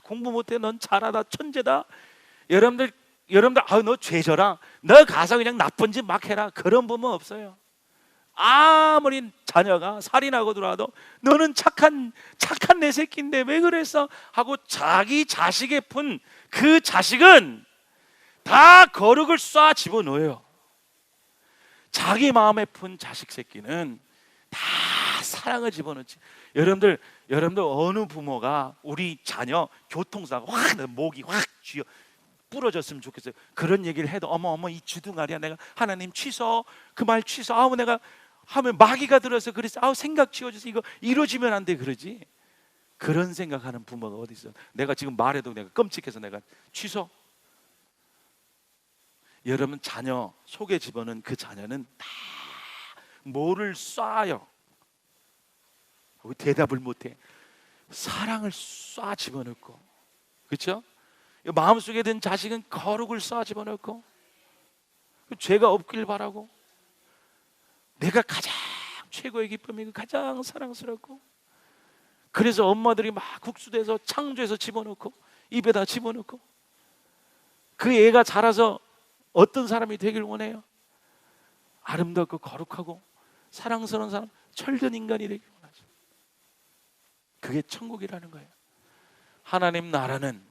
공부 못해, 넌 잘하다, 천재다. 여러분들 너 죄져라, 너 가서 그냥 나쁜 짓 막 해라, 그런 부모 없어요. 아무리 자녀가 살인하고 들어와도 너는 착한 내 새끼인데 왜 그랬어? 하고 자기 자식에 푼 그 자식은 다 거룩을 쏴 집어넣어요. 자기 마음에 푼 자식 새끼는 다 사랑을 집어넣지. 여러분들 어느 부모가 우리 자녀 교통사고 확 목이 확 쥐어 부러졌으면 좋겠어요. 그런 얘기를 해도 어머 이 주둥아리야, 내가 하나님 취소, 그 말 취소, 아우 내가 하면 마귀가 들어서 그래서 아우 생각 지워져서 이거 이루어지면 안 돼 그러지. 그런 생각하는 부모가 어디 있어? 내가 지금 말해도 내가 끔찍해서 내가 취소. 여러분 자녀 속에 집어넣은 그 자녀는 다 뭐를 쏴요? 왜 대답을 못해? 사랑을 쏴 집어넣고, 그렇죠? 마음속에 든 자식은 거룩을 쏴 집어넣고, 죄가 없길 바라고, 내가 가장 최고의 기쁨이고 가장 사랑스럽고, 그래서 엄마들이 막 국수대서 창조해서 집어넣고 입에다 집어넣고, 그 애가 자라서 어떤 사람이 되길 원해요? 아름답고 거룩하고 사랑스러운 사람, 철든 인간이 되길 원하죠. 그게 천국이라는 거예요. 하나님 나라는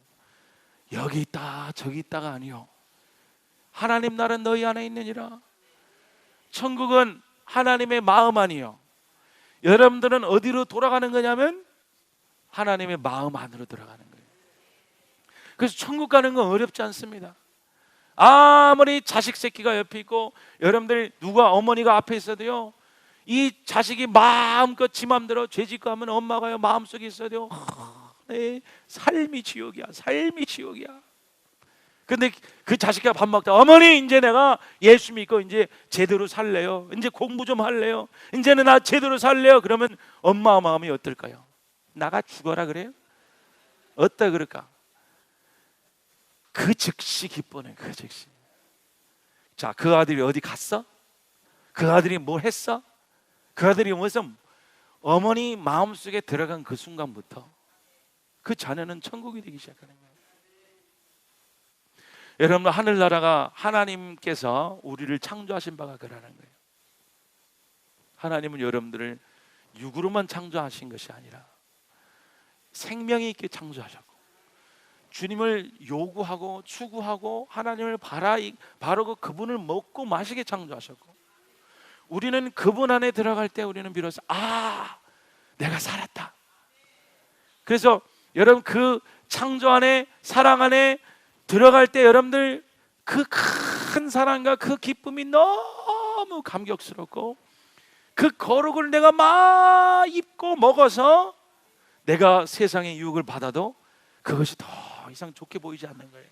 여기 있다 저기 있다가 아니요, 하나님 나라는 너희 안에 있느니라. 천국은 하나님의 마음 아니요. 여러분들은 어디로 돌아가는 거냐면 하나님의 마음 안으로 들어가는 거예요. 그래서 천국 가는 건 어렵지 않습니다. 아무리 자식 새끼가 옆에 있고 여러분들 누가 어머니가 앞에 있어도요, 이 자식이 마음껏 지 맘대로 죄짓고 하면 엄마가요 마음속에 있어도요, 내 삶이 지옥이야, 삶이 지옥이야. 근데 그 자식과 밥 먹다 어머니 이제 내가 예수 믿고 이제 제대로 살래요, 이제 공부 좀 할래요, 이제는 나 제대로 살래요. 그러면 엄마 마음이 어떨까요? 나가 죽어라 그래요? 어떠 그럴까? 그 즉시 기뻐요. 그 즉시. 자, 그 아들이 어디 갔어? 그 아들이 뭘 했어? 그 아들이 무슨 어머니 마음속에 들어간 그 순간부터 그 자녀는 천국이 되기 시작하는 거예요. 여러분 하늘나라가 하나님께서 우리를 창조하신 바가 그러는 거예요. 하나님은 여러분들을 육으로만 창조하신 것이 아니라 생명이 있게 창조하셨고, 주님을 요구하고 추구하고 하나님을 바라고 그분을 먹고 마시게 창조하셨고, 우리는 그분 안에 들어갈 때 우리는 비로소 내가 살았다. 그래서 여러분 그 창조 안에, 사랑 안에 들어갈 때 여러분들 그 큰 사랑과 그 기쁨이 너무 감격스럽고, 그 거룩을 내가 막 입고 먹어서 내가 세상의 유혹을 받아도 그것이 더 이상 좋게 보이지 않는 거예요.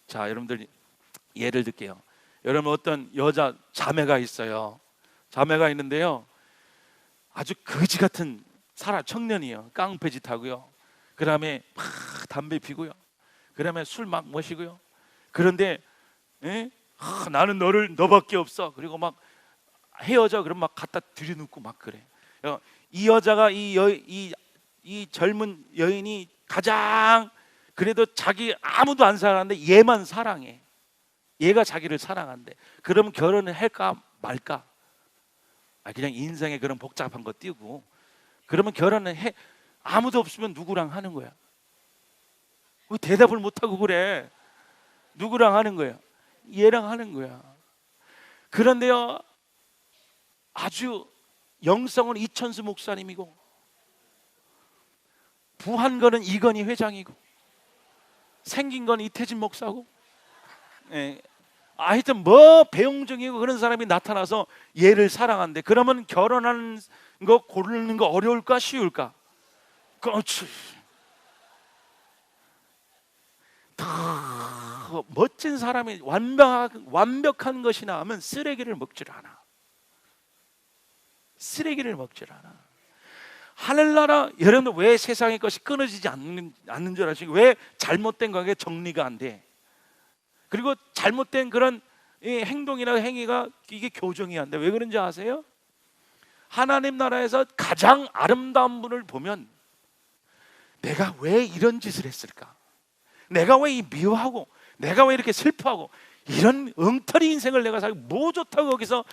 자, 여러분들 예를 들게요. 여러분 어떤 여자 자매가 있어요. 자매가 있는데요, 아주 거지 같은 청년이에요. 깡패짓 하고요, 그 다음에 막 담배 피고요, 그 다음에 술 막 마시고요. 그런데 나는 너밖에 없어. 그리고 막 헤어져. 그럼 막 갖다 들여놓고 막 그래. 이 여자가 이 젊은 여인이 가장 그래도 자기 아무도 안 사랑하는데 얘만 사랑해. 얘가 자기를 사랑한대. 그러면 결혼을 할까 말까? 그냥 인생에 그런 복잡한 거 띄우고 그러면 결혼을 해. 아무도 없으면 누구랑 하는 거야? 왜 대답을 못하고 그래? 누구랑 하는 거야? 얘랑 하는 거야. 그런데요, 아주 영성은 이천수 목사님이고 부한 거는 이건희 회장이고 생긴 건 이태진 목사고, 하여튼 뭐 배용적이고 그런 사람이 나타나서 얘를 사랑한대. 그러면 결혼하는 거 고르는 거 어려울까 쉬울까? 그렇지. 더 멋진 사람이 완벽한 것이 나오면 쓰레기를 먹질 않아. 쓰레기를 먹질 않아. 하늘나라, 여러분들 왜 세상의 것이 끊어지지 않는 줄 아시고, 왜 잘못된 관계 정리가 안 돼? 그리고 잘못된 그런 행동이나 행위가 이게 교정이 안 돼. 왜 그런지 아세요? 하나님 나라에서 가장 아름다운 분을 보면 내가 왜 이런 짓을 했을까? 내가 왜 미워하고, 내가 왜 이렇게 슬퍼하고, 이런 엉터리 인생을 내가 살고 뭐 좋다고 거기서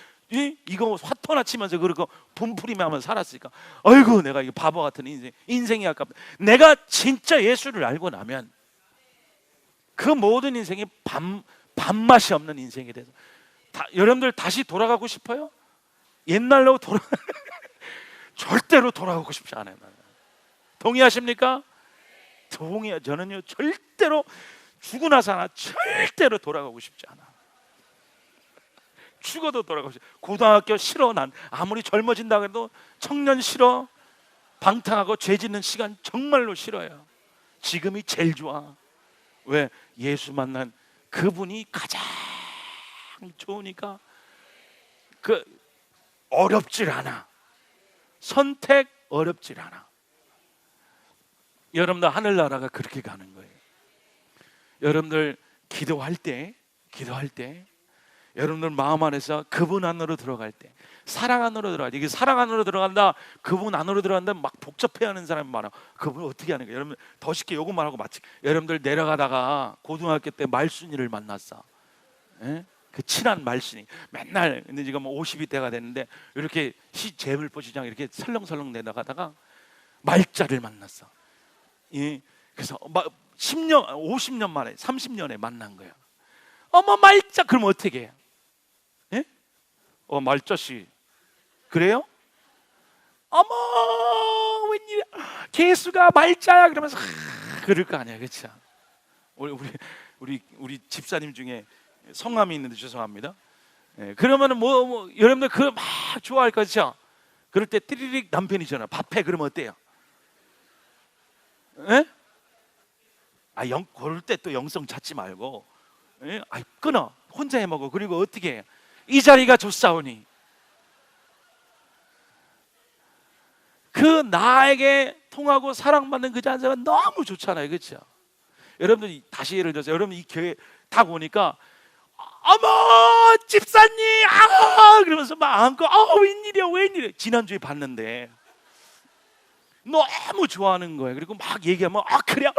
이거 화토나 치면서 그러고 분풀이며 하면서 살았으니까, 아이고 내가 이거 바보 같은 인생이 아깝다. 내가 진짜 예수를 알고 나면 그 모든 인생이 밥맛이 없는 인생이 돼서 여러분들 다시 돌아가고 싶어요? 옛날로 절대로 돌아가고 싶지 않아요. 동의하십니까? 동의해요. 저는요 절대로 죽고 나서 하나 절대로 돌아가고 싶지 않아. 죽어도 돌아가고 싶어. 고등학교 싫어. 난 아무리 젊어진다 해도 청년 싫어. 방탕하고 죄 짓는 시간 정말로 싫어요. 지금이 제일 좋아. 왜? 예수 만난 그분이 가장 좋으니까. 그 어렵질 않아. 선택 어렵질 않아. 여러분들 하늘나라가 그렇게 가는 거예요. 여러분들 기도할 때 여러분들 마음 안에서 그분 안으로 들어갈 때, 사랑 안으로 들어갈 때, 이게 사랑 안으로 들어간다, 그분 안으로 들어간다 막 복잡해하는 사람이 많아. 그분 어떻게 하는 거예요? 여러분 더 쉽게 요것만 하고 마치, 여러분들 내려가다가 고등학교 때 말순이를 만났어. 예? 그 친한 말순이 맨날, 근데 지금 50이 대가 됐는데 이렇게 재물포시장 이렇게 설렁설렁 내려가다가 말자를 만났어. 예? 그래서 10년, 50년 만에, 30년에 만난 거야. 어머 말자, 그럼 어떻게 해요? 예? 말자씨 그래요? 어머 웬일이야, 개수가 말자야, 그러면서 그럴 거 아니야, 그렇죠? 우리 집사님 중에 성함이 있는데 죄송합니다. 예, 그러면은 뭐 여러분들 그거 막 좋아할 거죠. 그럴 때 띠리릭 남편이 전화, 밥해, 그러면 어때요? 예? 그럴 때 또 영성 찾지 말고, 예? 끊어, 혼자 해 먹어. 그리고 어떻게 해? 이 자리가 좋사오니. 그 나에게 통하고 사랑받는 그 자세가 너무 좋잖아요, 그렇죠? 여러분들 다시 예를 들어서, 여러분 이 교회 딱 오니까 어머 집사님 그러면서 막 안고, 웬일이야. 지난주에 봤는데 너무 좋아하는 거예요. 그리고 막 얘기하면 그래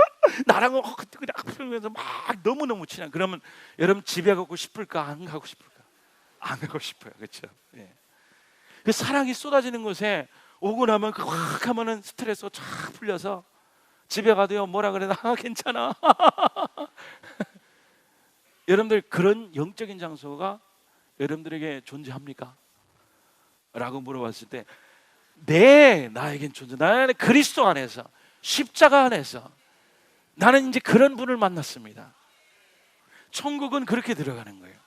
나랑은 그래 그러면서 막 너무너무 친한. 그러면 여러분 집에 가고 싶을까? 안 가고 싶을까? 안 가고 싶어요, 그렇죠? 예. 그 사랑이 쏟아지는 곳에 오고 나면 확 하면은 스트레스가 쫙 풀려서 집에 가도요 뭐라 그래, 괜찮아. 여러분들 그런 영적인 장소가 여러분들에게 존재합니까? 라고 물어봤을 때, 네, 나에겐 존재. 나는 그리스도 안에서, 십자가 안에서 나는 이제 그런 분을 만났습니다. 천국은 그렇게 들어가는 거예요.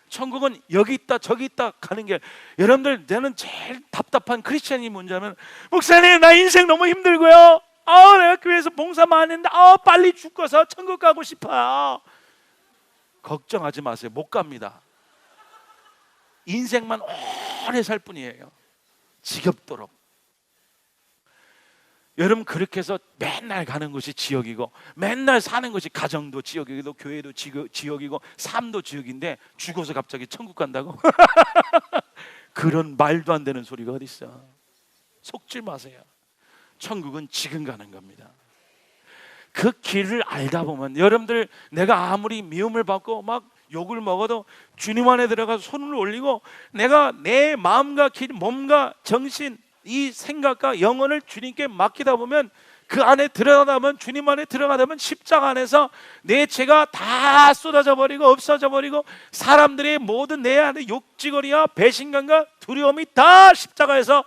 천국은 여기 있다 저기 있다 가는 게, 여러분들 저는 제일 답답한 크리스찬이 뭔지하면, 목사님 나 인생 너무 힘들고요, 내가 교회에서 봉사 많이 했는데 빨리 죽어서 천국 가고 싶어요. 걱정하지 마세요. 못 갑니다. 인생만 오래 살 뿐이에요. 지겹도록. 여러분 그렇게 해서 맨날 가는 것이 지옥이고, 맨날 사는 것이 가정도 지옥이고, 교회도 지옥이고, 삶도 지옥인데 죽어서 갑자기 천국 간다고? 그런 말도 안 되는 소리가 어디 있어. 속지 마세요. 천국은 지금 가는 겁니다. 그 길을 알다 보면, 여러분들 내가 아무리 미움을 받고 막 욕을 먹어도 주님 안에 들어가서 손을 올리고, 내가 내 마음과 몸과 정신, 이 생각과 영혼을 주님께 맡기다 보면, 그 안에 들어가다 보면, 주님 안에 들어가다 보면 십자가 안에서 내 죄가 다 쏟아져 버리고 없어져 버리고, 사람들의 모든 내 안에 욕지거리와 배신감과 두려움이 다 십자가에서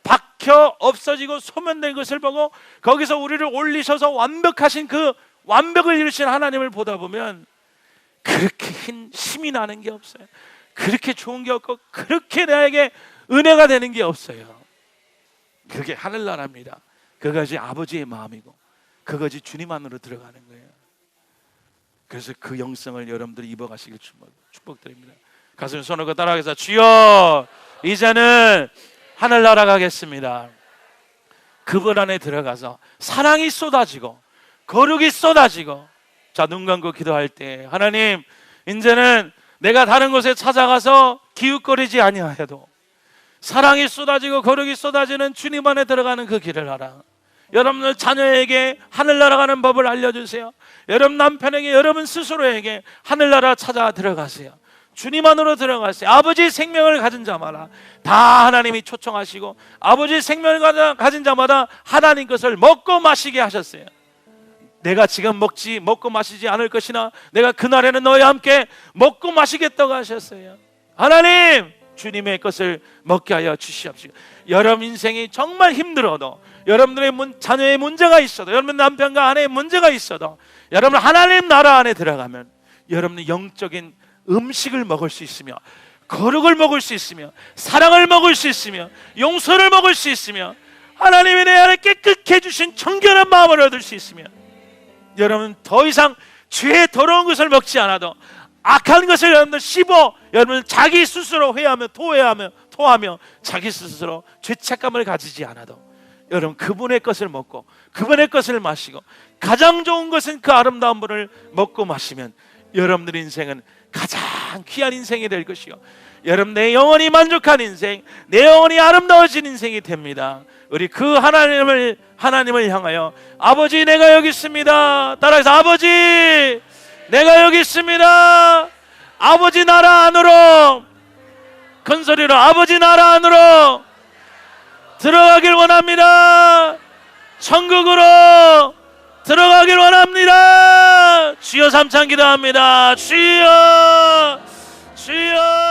박혀 없어지고 소멸된 것을 보고, 거기서 우리를 올리셔서 완벽하신 그 완벽을 이루신 하나님을 보다 보면 그렇게 힘이 나는 게 없어요. 그렇게 좋은 게 없고, 그렇게 나에게 은혜가 되는 게 없어요. 그게 하늘나라입니다. 그것이 아버지의 마음이고, 그것이 주님 안으로 들어가는 거예요. 그래서 그 영성을 여러분들이 입어가시길 축복드립니다. 가슴에 손을 얹고 따라하겠습니다. 주여, 이제는 하늘나라 가겠습니다. 그 그분 안에 들어가서 사랑이 쏟아지고 거룩이 쏟아지고, 자, 눈 감고 기도할 때 하나님, 이제는 내가 다른 곳에 찾아가서 기웃거리지 아니하여도 사랑이 쏟아지고 거룩이 쏟아지는 주님 안에 들어가는 그 길을 하라. 여러분들 자녀에게 하늘나라 가는 법을 알려주세요. 여러분 남편에게, 여러분 스스로에게 하늘나라 찾아 들어가세요. 주님 안으로 들어가세요. 아버지 생명을 가진 자마다 다 하나님이 초청하시고, 아버지 생명을 가진 자마다 하나님 것을 먹고 마시게 하셨어요. 내가 지금 먹고 마시지 않을 것이나 내가 그날에는 너희와 함께 먹고 마시겠다고 하셨어요. 하나님, 주님의 것을 먹게 하여 주시옵시고, 여러분 인생이 정말 힘들어도, 여러분들의 자녀의 문제가 있어도, 여러분 남편과 아내의 문제가 있어도, 여러분 하나님 나라 안에 들어가면 여러분은 영적인 음식을 먹을 수 있으며, 거룩을 먹을 수 있으며, 사랑을 먹을 수 있으며, 용서를 먹을 수 있으며, 하나님이 내 안에 깨끗해 주신 정결한 마음을 얻을 수 있으며, 여러분 더 이상 죄의 더러운 것을 먹지 않아도, 악한 것을 여러분들 씹어 여러분 자기 스스로 회하며 토하며 자기 스스로 죄책감을 가지지 않아도, 여러분 그분의 것을 먹고 그분의 것을 마시고, 가장 좋은 것은 그 아름다운 분을 먹고 마시면 여러분들의 인생은 가장 귀한 인생이 될 것이요, 여러분 내 영혼이 만족한 인생, 내 영혼이 아름다워진 인생이 됩니다. 우리 그 하나님을 향하여, 아버지 내가 여기 있습니다. 따라해서 아버지 내가 여기 있습니다. 아버지 나라 안으로, 큰 소리로 아버지 나라 안으로 들어가길 원합니다. 천국으로 들어가길 원합니다. 주여 삼창 기도합니다. 주여, 주여.